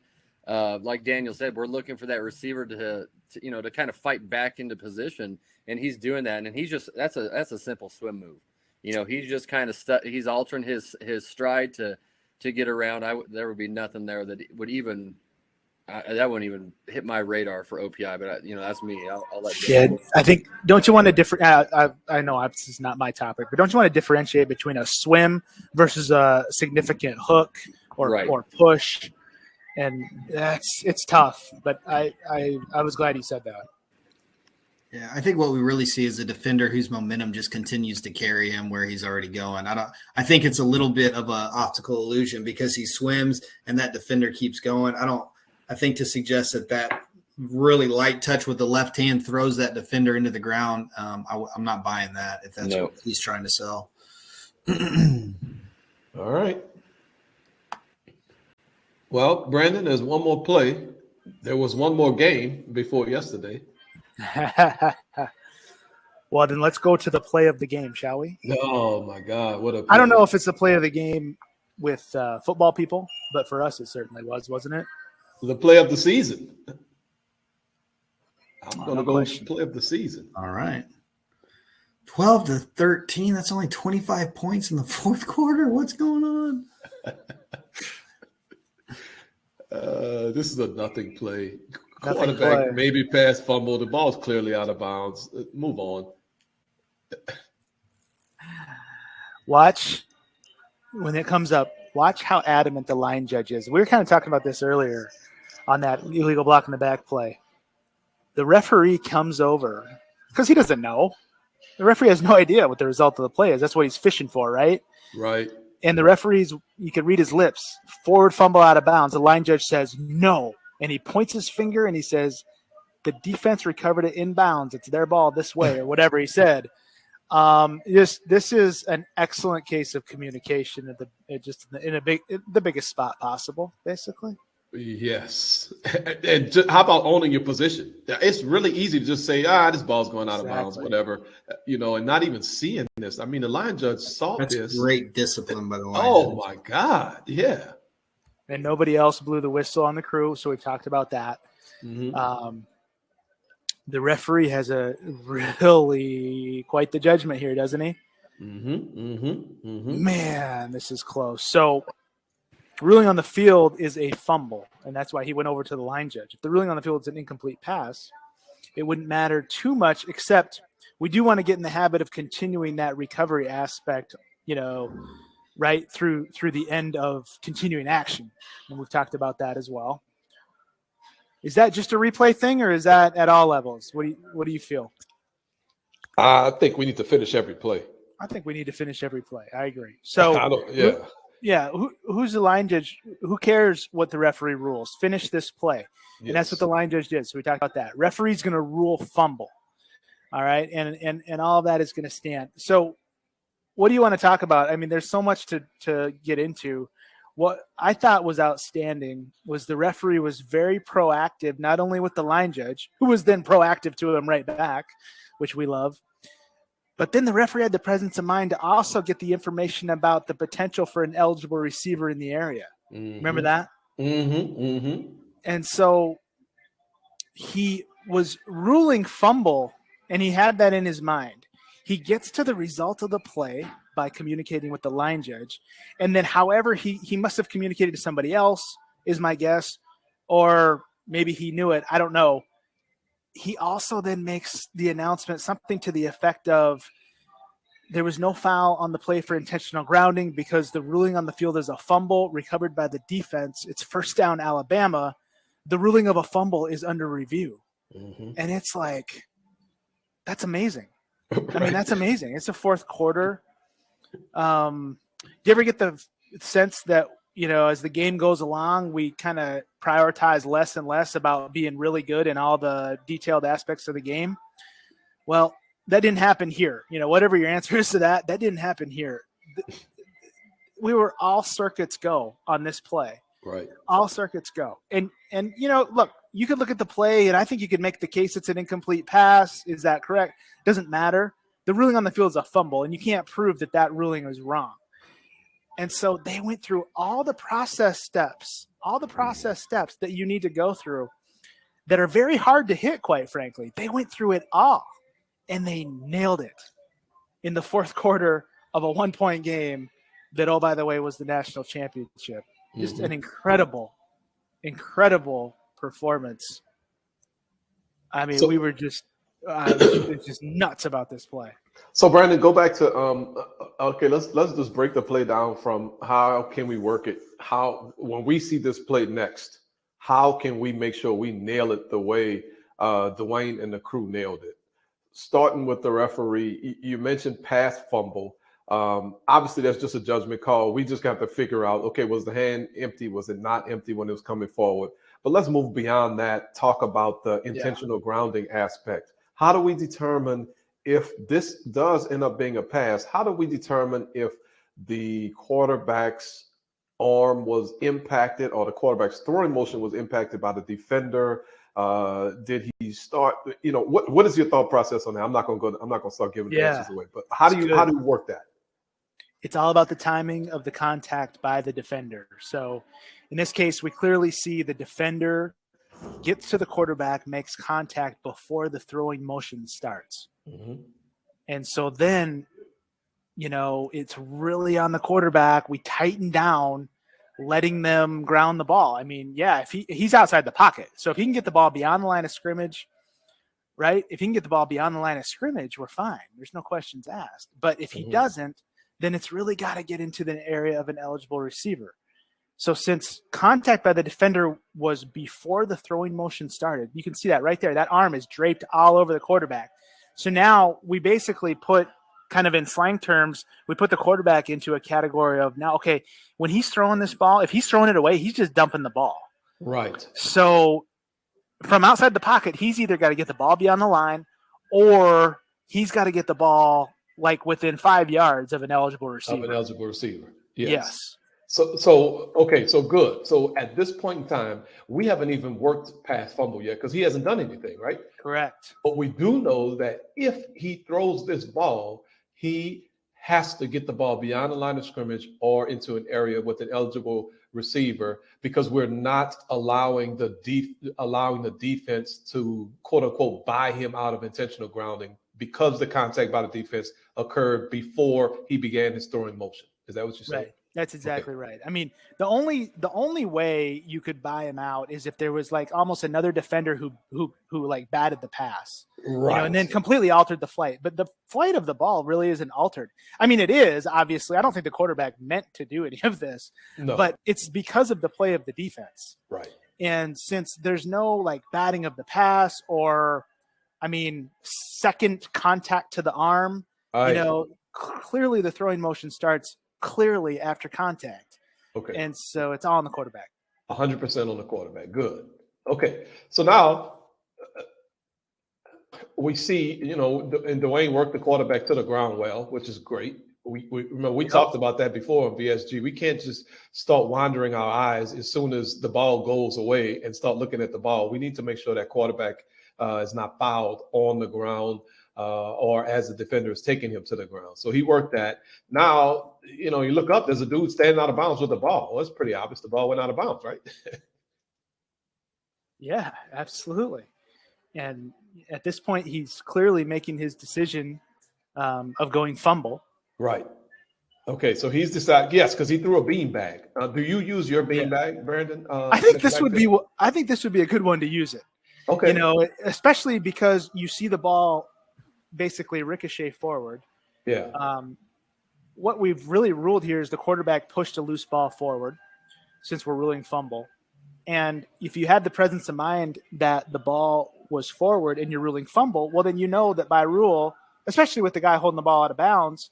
S1: Like Daniel said, we're looking for that receiver to kind of fight back into position, and he's doing that. And he's just that's a simple swim move. He's just kind of he's altering his stride to get around. There would be nothing there that would even that wouldn't even hit my radar for OPI. But that's me. I'll let. Daniel.
S2: I think. Don't you want to different? I know this is not my topic, but don't you want to differentiate between a swim versus a significant hook or push? And it's tough, but I was glad he said that.
S5: Yeah, I think what we really see is a defender whose momentum just continues to carry him where he's already going. I think it's a little bit of an optical illusion because he swims and that defender keeps going. I think to suggest that really light touch with the left hand throws that defender into the ground. I'm not buying that if that's what he's trying to sell.
S3: All right. Well, Brandon, there's one more play. There was one more game before yesterday.
S2: Well, then let's go to the play of the game, shall we?
S3: Oh, my God. What a play.
S2: I don't know if it's the play of the game with football people, but for us it certainly wasn't it?
S3: The play of the season. I'm going to go with the play of the season.
S5: All right. 12-13. That's only 25 points in the fourth quarter. What's going on?
S3: This is a nothing play.
S2: Nothing
S3: Quarterback
S2: play.
S3: maybe pass fumble. The ball's clearly out of bounds. Move on.
S2: Watch when it comes up. Watch how adamant the line judge is. We were kind of talking about this earlier on that illegal block in the back play. The referee comes over because he doesn't know. The referee has no idea what the result of the play is. That's what he's fishing for, right?
S3: Right.
S2: And the referee's, you can read his lips, forward fumble out of bounds. The line judge says no. And he points his finger and he says, the defense recovered it inbounds. It's their ball this way, or whatever he said. This is an excellent case of communication in the biggest spot possible, basically.
S3: Yes. And just, how about owning your position? It's really easy to just say, this ball's going out of bounds, whatever, and not even seeing this. I mean, the line judge saw this.
S5: That's great discipline by the line
S3: Oh,
S5: judge.
S3: my God. Yeah.
S2: And nobody else blew the whistle on the crew, so we've talked about that.
S3: Mm-hmm.
S2: The referee has a really quite the judgment here, doesn't he?
S3: Mm-hmm. Mm-hmm. Mm-hmm.
S2: Man, this is close. So ruling on the field is a fumble, and that's why he went over to the line judge. If the ruling on the field is an incomplete pass, it wouldn't matter too much, except we do want to get in the habit of continuing that recovery aspect, right through the end of continuing action. And we've talked about that as well. Is that just a replay thing, or is that at all levels? What do you feel?
S3: I think we need to finish every play.
S2: I think we need to finish every play. I agree. So, who's the line judge? Who cares what the referee rules? Finish this play. Yes. And that's what the line judge did. So we talked about that. Referee's going to rule fumble. All right. And all of that is going to stand. So what do you want to talk about? I mean, there's so much to get into. What I thought was outstanding was the referee was very proactive, not only with the line judge, who was then proactive to him right back, which we love, but then the referee had the presence of mind to also get the information about the potential for an eligible receiver in the area. Mm-hmm. Remember that?
S3: Mm-hmm. Mm-hmm.
S2: And so he was ruling fumble, and he had that in his mind. He gets to the result of the play by communicating with the line judge. And then however he must have communicated to somebody else, is my guess, or maybe he knew it. I don't know. He also then makes the announcement, something to the effect of there was no foul on the play for intentional grounding because the ruling on the field is a fumble recovered by the defense. It's first down Alabama. The ruling of a fumble is under review. Mm-hmm. And it's like, that's amazing. Right. I mean, that's amazing. It's the fourth quarter. Do you ever get the sense that, as the game goes along, we kind of prioritize less and less about being really good in all the detailed aspects of the game? Well, that didn't happen here. Whatever your answer is to that, that didn't happen here. We were all circuits go on this play.
S3: Right.
S2: All circuits go. And look, you could look at the play, and I think you could make the case it's an incomplete pass. Is that correct? Doesn't matter. The ruling on the field is a fumble, and you can't prove that that ruling was wrong. And so they went through all the process steps that you need to go through that are very hard to hit, quite frankly. They went through it all, and they nailed it in the fourth quarter of a 1-point game that, oh, by the way, was the national championship. Just an incredible performance. I mean, we were just nuts about this play.
S3: So Brandon, go back to okay, let's just break the play down from how can we work it? How, when we see this play next, how can we make sure we nail it the way Dwayne and the crew nailed it? Starting with the referee, you mentioned pass fumble. Obviously, that's just a judgment call. We just got to figure out, okay, was the hand empty? Was it not empty when it was coming forward? But let's move beyond that. Talk about the intentional grounding aspect. How do we determine if this does end up being a pass? How do we determine if the quarterback's arm was impacted or the quarterback's throwing motion was impacted by the defender? Did he start? You know, what is your thought process on that? I'm not going to start giving answers away. But how do you work that?
S2: It's all about the timing of the contact by the defender. So in this case, we clearly see the defender gets to the quarterback, makes contact before the throwing motion starts. And so then, you know, it's really on the quarterback. We tighten down, letting them ground the ball. I mean, yeah, if he's outside the pocket. So if he can get the ball beyond the line of scrimmage, right? If he can get the ball beyond the line of scrimmage, we're fine. There's no questions asked. But if he doesn't, then it's really got to get into the area of an eligible receiver. So since contact by the defender was before the throwing motion started, you can see that right there. That arm is draped all over the quarterback. So now we basically put, kind of in slang terms, we put the quarterback into a category of now, okay, when he's throwing this ball, if he's throwing it away, he's just dumping the ball.
S3: Right.
S2: So from outside the pocket, he's either got to get the ball beyond the line or he's got to get the ball like within 5 yards of an eligible receiver.
S3: Yes. So okay, so good. So at this point in time, we haven't even worked past fumble yet because he hasn't done anything, right?
S2: Correct.
S3: But we do know that if he throws this ball, he has to get the ball beyond the line of scrimmage or into an area with an eligible receiver, because we're not allowing the defense to quote unquote buy him out of intentional grounding, because the contact by the defense occurred before he began his throwing motion. Is that what you're saying?
S2: Right. That's exactly right. I mean, the only way you could buy him out is if there was like almost another defender who like batted the pass,
S3: right,
S2: you know, and then completely altered the flight. But the flight of the ball really isn't altered. I mean, it is obviously. I don't think the quarterback meant to do any of this, but it's because of the play of the defense.
S3: Right.
S2: And since there's no like batting of the pass or, I mean, second contact to the arm, you know, clearly the throwing motion starts clearly after contact.
S3: Okay.
S2: And so it's all on the quarterback.
S3: 100% on the quarterback. Good. Okay. So now we see, you know, and Dwayne worked the quarterback to the ground well, which is great. We remember we talked about that before on VSG. We can't just start wandering our eyes as soon as the ball goes away and start looking at the ball. We need to make sure that quarterback is not fouled on the ground or as the defender is taking him to the ground. So he worked that. Now, you know, you look up, there's a dude standing out of bounds with the ball. Well, it's pretty obvious the ball went out of bounds, right?
S2: Yeah, absolutely. And at this point, he's clearly making his decision of going fumble.
S3: Right. Okay, so he's decided, yes, because he threw a beanbag. Do you use your beanbag, Brandon?
S2: I think this would be a good one to use it.
S3: Okay.
S2: You know, especially because you see the ball basically ricochet forward.
S3: Yeah.
S2: What we've really ruled here is the quarterback pushed a loose ball forward, since we're ruling fumble. And if you had the presence of mind that the ball was forward and you're ruling fumble, well, then you know that by rule, especially with the guy holding the ball out of bounds,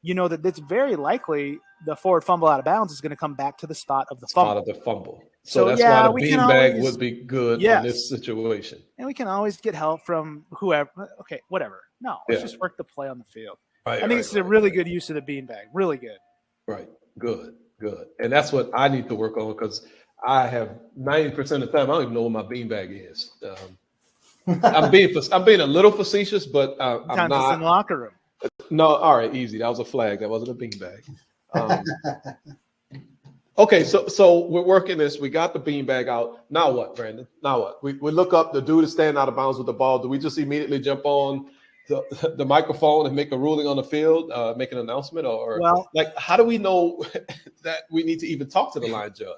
S2: you know that it's very likely the forward fumble out of bounds is going to come back to the spot of the fumble.
S3: So that's why the beanbag would be good in this situation.
S2: And we can always get help from whoever. Okay, whatever. No, let's just work the play on the field. I think it's a really good use of the beanbag. Really good.
S3: Right. Good. Good. And that's what I need to work on, because I have 90% of the time I don't even know what my beanbag is. I'm being a little facetious, but I'm not.
S2: In the locker room.
S3: No, all right, easy. That was a flag. That wasn't a beanbag. Okay, so we're working this. We got the beanbag out. Now what, Brandon? Now what? We look up, the dude is standing out of bounds with the ball. Do we just immediately jump on the microphone and make a ruling on the field, make an announcement, or like how do we know that we need to even talk to the line judge?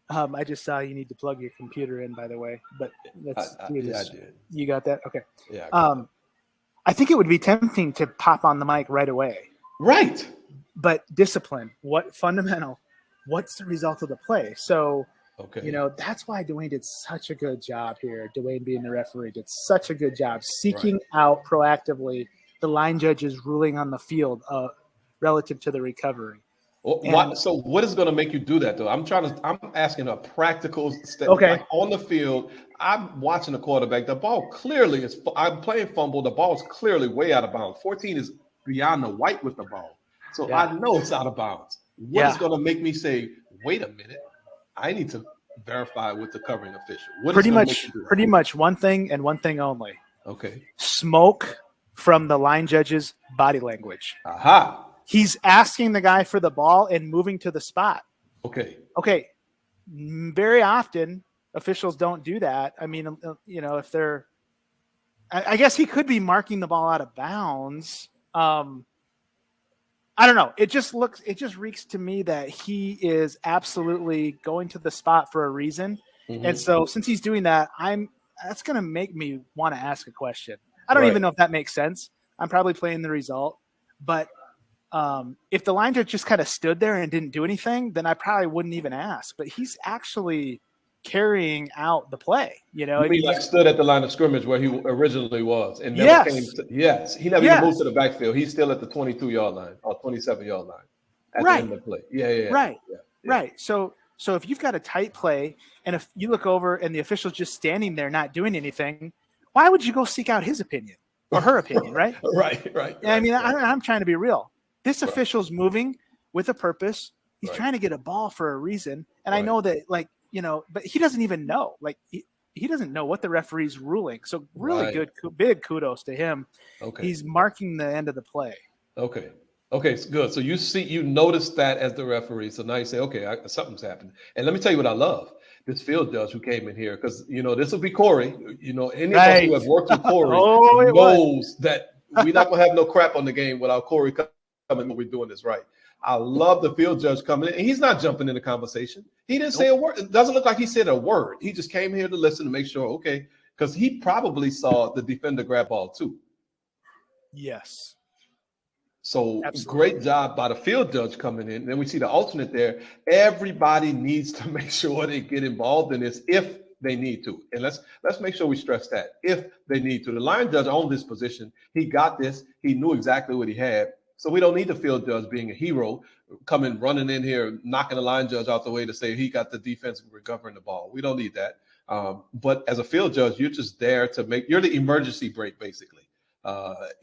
S2: I just saw you need to plug your computer in, by the way, but let's do this.
S3: I did.
S2: You got that? Okay.
S3: Yeah.
S2: I think it would be tempting to pop on the mic right away.
S3: Right.
S2: But discipline, what's the result of the play? So,
S3: okay,
S2: that's why Dwayne did such a good job here. Dwayne being the referee did such a good job seeking out proactively the line judge's ruling on the field relative to the recovery.
S3: So what is going to make you do that, though? I'm asking a practical step.
S2: Okay.
S3: Like on the field, I'm watching the quarterback. The ball clearly is, I'm playing fumble. The ball is clearly way out of bounds. 14 is beyond the white with the ball. So I know it's out of bounds. What is going to make me say, wait a minute, I need to verify with the covering official?
S2: Pretty much one thing and one thing only.
S3: Okay.
S2: Smoke from the line judge's body language.
S3: Aha. He's
S2: asking the guy for the ball and moving to the spot.
S3: Okay.
S2: Very often officials don't do that. I mean, if they're, I guess he could be marking the ball out of bounds. I don't know. It just reeks to me that he is absolutely going to the spot for a reason. Mm-hmm. And so since he's doing that, that's going to make me want to ask a question. I don't even know if that makes sense. I'm probably playing the result, but if the line judge just kind of stood there and didn't do anything, then I probably wouldn't even ask. But he's actually carrying out the play. He
S3: stood at the line of scrimmage where he originally was and never came. He never even moved to the backfield. He's still at the 22-yard line or 27-yard line at the end of the play.
S2: Right. So if you've got a tight play and if you look over and the official's just standing there not doing anything, why would you go seek out his opinion or her opinion, right?
S3: Right.
S2: I'm trying to be real. This official's moving with a purpose. He's trying to get a ball for a reason. And I know that, but he doesn't even know. He doesn't know what the referee's ruling. So really good, big kudos to him. Okay. He's marking the end of the play. Okay,
S3: it's good. So you notice that as the referee. So now you say, okay, something's happened. And let me tell you what I love. This field judge who came in here, because, this will be Corey. Any of us who have worked with Corey knows that we're not going to have no crap on the game without Corey coming when we're doing this right. I love the field judge coming in, and he's not jumping in the conversation. He didn't say a word. It doesn't look like he said a word. He just came here to listen to make sure, because he probably saw the defender grab ball too.
S2: Yes.
S3: So great job by the field judge coming in. And then we see the alternate there. Everybody needs to make sure they get involved in this if they need to. And let's make sure we stress that, if they need to. The line judge owned this position. He got this. He knew exactly what he had. So we don't need the field judge being a hero, coming running in here, knocking the line judge out the way to say he got the defense recovering the ball. We don't need that. But as a field judge, you're just there to you're the emergency brake, basically.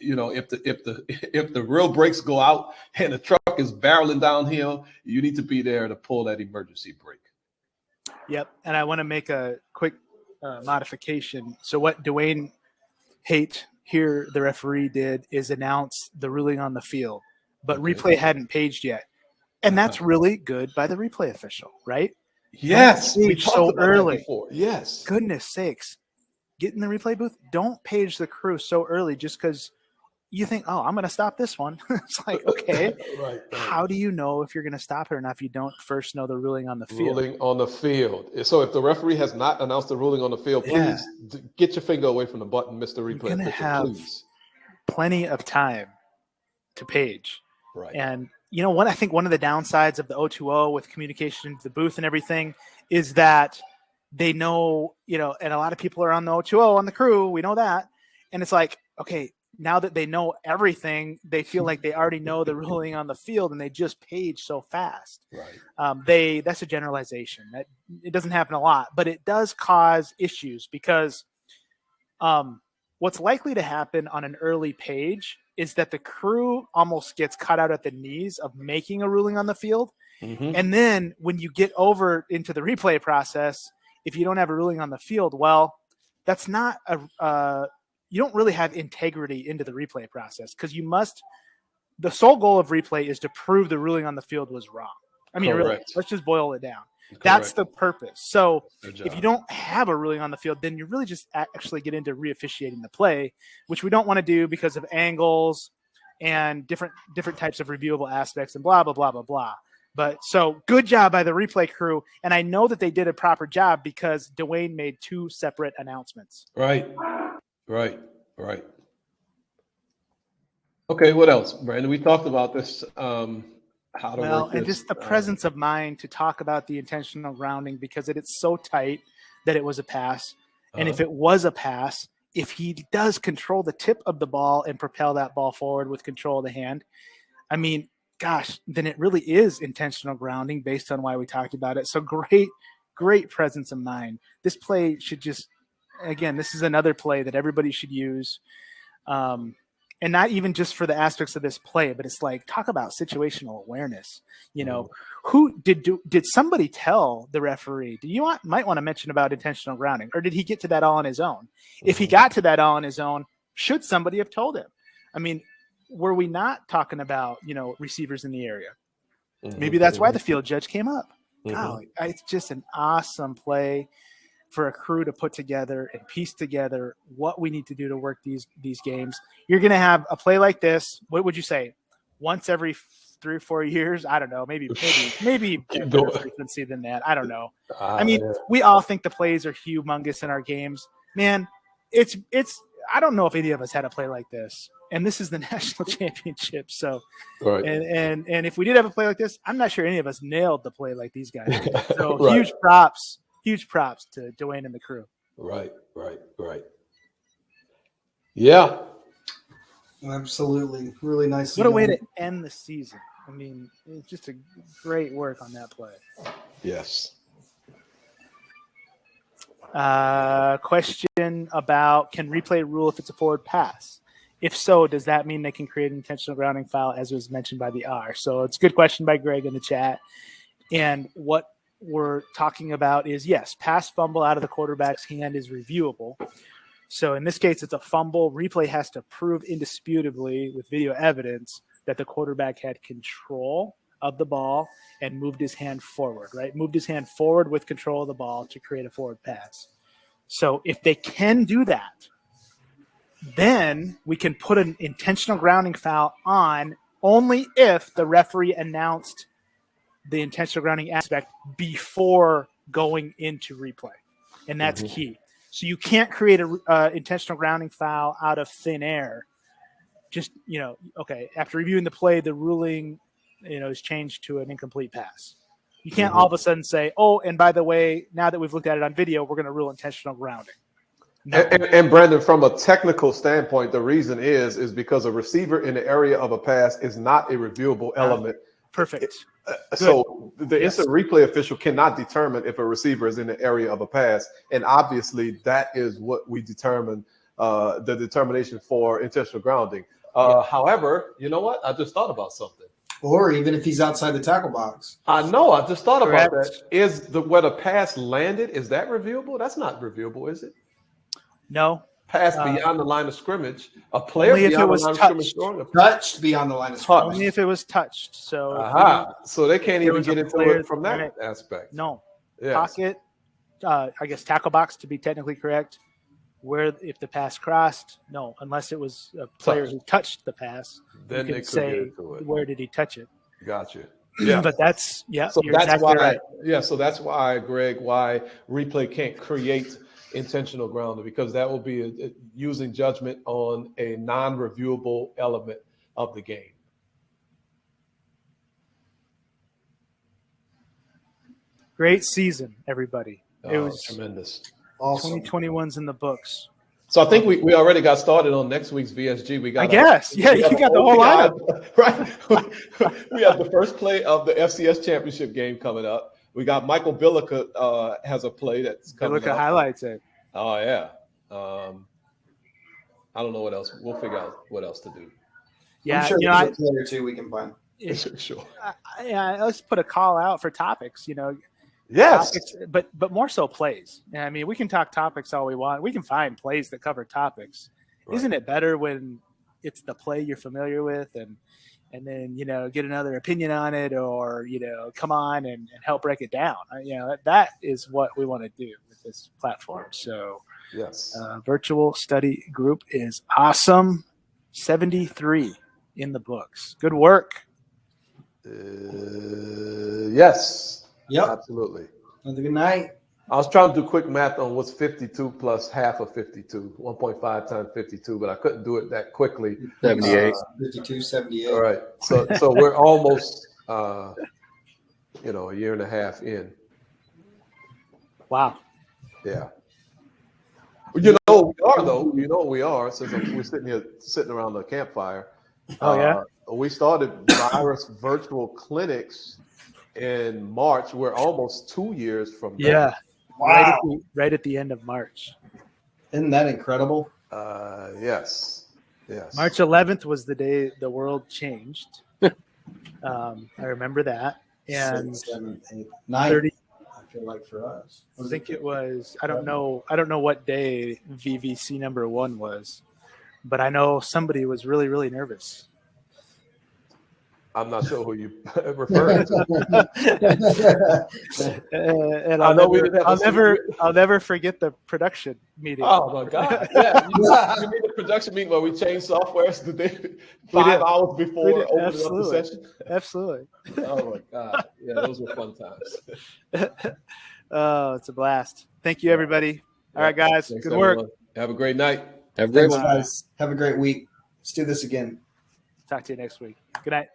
S3: If the real brakes go out and the truck is barreling downhill, you need to be there to pull that emergency brake.
S2: Yep. And I want to make a quick modification. So what Dwayne Haight here, the referee, did is announce the ruling on the field, but replay hadn't paged yet. And that's really good by the replay official, right?
S3: Yes.
S2: We talked so about early. That
S3: before. Yes.
S2: Goodness sakes. Get in the replay booth. Don't page the crew so early just because you think, I'm going to stop this one. It's like, okay, right. How do you know if you're going to stop it or not if you don't first know the ruling on the field?
S3: Ruling on the field. So if the referee has not announced the ruling on the field, please get your finger away from the button, Mr. Replay.
S2: You're going to have plenty of time to page.
S3: Right.
S2: And what I think one of the downsides of the O2O with communication to the booth and everything is that they know, and a lot of people are on the O2O on the crew. We know that. And it's like, okay, now that they know everything, they feel like they already know the ruling on the field and they just page so fast.
S3: Right.
S2: That's a generalization. That it doesn't happen a lot, but it does cause issues because what's likely to happen on an early page is that the crew almost gets cut out at the knees of making a ruling on the field. And then when you get over into the replay process, if you don't have a ruling on the field, well, that's not you don't really have integrity into the replay process, because the sole goal of replay is to prove the ruling on the field was wrong. I mean, really, let's just boil it down. Correct. That's the purpose. So if you don't have a ruling on the field, then you really just actually get into re-officiating the play, which we don't want to do because of angles and different types of reviewable aspects and blah, blah, blah, blah, blah. But so good job by the replay crew. And I know that they did a proper job because Dwayne made 2 separate announcements.
S3: Right. Okay, what else, Brandon? We talked about this. How to work this,
S2: and just the presence of mind to talk about the intentional grounding, because it's so tight that it was a pass. And if it was a pass, if he does control the tip of the ball and propel that ball forward with control of the hand, I mean, gosh, then it really is intentional grounding based on why we talked about it. So great presence of mind. This play should just, again, this is another play that everybody should use. And not even just for the aspects of this play, but it's like, talk about situational awareness. You know, who did somebody tell the referee? Might want to mention about intentional grounding, or did he get to that all on his own? If he got to that all on his own, should somebody have told him? I mean, were we not talking about, receivers in the area? Maybe that's why the field judge came up. Wow, it's just an awesome play for a crew to put together and piece together what we need to do to work these games. You're going to have a play like this. What would you say? Once every 3 or 4 years? I don't know. Maybe better frequency than that. I don't know. I mean, we all think the plays are humongous in our games. Man, it's. I don't know if any of us had a play like this. And this is the national championship. So, right. And if we did have a play like this, I'm not sure any of us nailed the play like these guys did. So right. Huge props to Dwayne and the crew.
S3: Right. Yeah.
S4: Absolutely. Really nice.
S2: What a way to end the season. I mean, it's just a great work on that play.
S3: Yes.
S2: Question about, can replay rule if it's a forward pass? If so, does that mean they can create an intentional grounding foul, as was mentioned by the R? So it's a good question by Greg in the chat. And what we're talking about is, yes, pass fumble out of the quarterback's hand is reviewable. So in this case, it's a fumble. Replay has to prove indisputably with video evidence that the quarterback had control of the ball and moved his hand forward, right? Moved his hand forward with control of the ball to create a forward pass. So if they can do that, then we can put an intentional grounding foul on only if the referee announced the intentional grounding aspect before going into replay. And that's key. So you can't create a intentional grounding foul out of thin air. Just, okay, after reviewing the play, the ruling, is changed to an incomplete pass. You can't all of a sudden say, oh, and by the way, now that we've looked at it on video, we're going to rule intentional grounding. No.
S3: And Brandon, from a technical standpoint, the reason is because a receiver in the area of a pass is not a reviewable element.
S2: Perfect.
S3: So the instant replay official cannot determine if a receiver is in the area of a pass. And obviously that is what we determine, the determination for intentional grounding. However, you know what? I just thought about something.
S4: Or even if he's outside the tackle box.
S3: I know. I just thought about that. Is where the pass landed, is that reviewable? That's not reviewable, is it?
S2: No.
S3: Pass beyond the line of scrimmage. A player beyond the line of scrimmage.
S4: Touched beyond the line of scrimmage.
S2: Only if it was touched. So,
S3: so they can't even get into it from that aspect.
S2: No. Yes. Pocket, I guess tackle box to be technically correct. Where if the pass crossed, no, unless it was a player who touched the pass,
S3: then they could say, get into it.
S2: Where did he touch it?
S3: Gotcha. Yeah,
S2: but that's
S3: So that's exactly why. Right. Yeah, so that's why, Greg, why replay can't create intentional grounding, because that will be using judgment on a non-reviewable element of the game.
S2: Great season, everybody. It was
S3: tremendous.
S2: Awesome. 2021's in the books.
S3: So I think we already got started on next week's VSG. You got
S2: the whole lineup.
S3: Right. We have the first play of the FCS championship game coming up. We got Michael Billica has a play that's coming up.
S2: Billica highlights it.
S3: Oh, yeah. I don't know what else. We'll figure out what else to do.
S4: Yeah, I'm sure there's a play or two we can find.
S3: Sure.
S2: Let's put a call out for topics.
S3: Yes,
S2: topics, but more so plays. I mean, we can talk topics all we want. We can find plays that cover topics. Right. Isn't it better when it's the play you're familiar with and then get another opinion on it, or come on and help break it down? That is what we want to do with this platform. So
S3: yes,
S2: virtual study group is awesome. 73 in the books. Good work.
S3: Yes.
S4: Yep.
S3: Absolutely.
S4: Have a good night.
S3: I was trying to do quick math on what's 52 plus half of 52, 1.5 times 52, but I couldn't do it that quickly.
S1: 78.
S4: 52, 78.
S3: All right. So we're almost, a year and a half in.
S2: Wow.
S3: Yeah. We are, though. We are, since we're sitting around the campfire.
S2: Oh, yeah.
S3: We started Virus virtual clinics in March. We're almost 2 years from that.
S2: Yeah.
S4: Wow.
S2: Right at the end of March.
S4: Isn't that incredible?
S3: Yes.
S2: March 11th was the day the world changed. I remember that. And
S4: 6, 7, 8, 9.
S2: 30.
S4: I feel like for us.
S2: I think it was. I don't know what day VVC number 1 was, but I know somebody was really, really nervous.
S3: I'm not sure who you referring to.
S2: And I'll never forget the production meeting.
S3: Oh my God! Yeah, you mean the production meeting where we changed softwares the day 5 hours before opening up the session?
S2: Absolutely.
S3: Oh my God! Yeah, those were fun times.
S2: Oh, it's a blast. Thank you, everybody. All right, guys.
S3: Thanks,
S2: good work.
S3: Everyone. Have a great night.
S1: Have a great one.
S4: Guys. Have a great week. Let's do this again.
S2: Talk to you next week. Good night.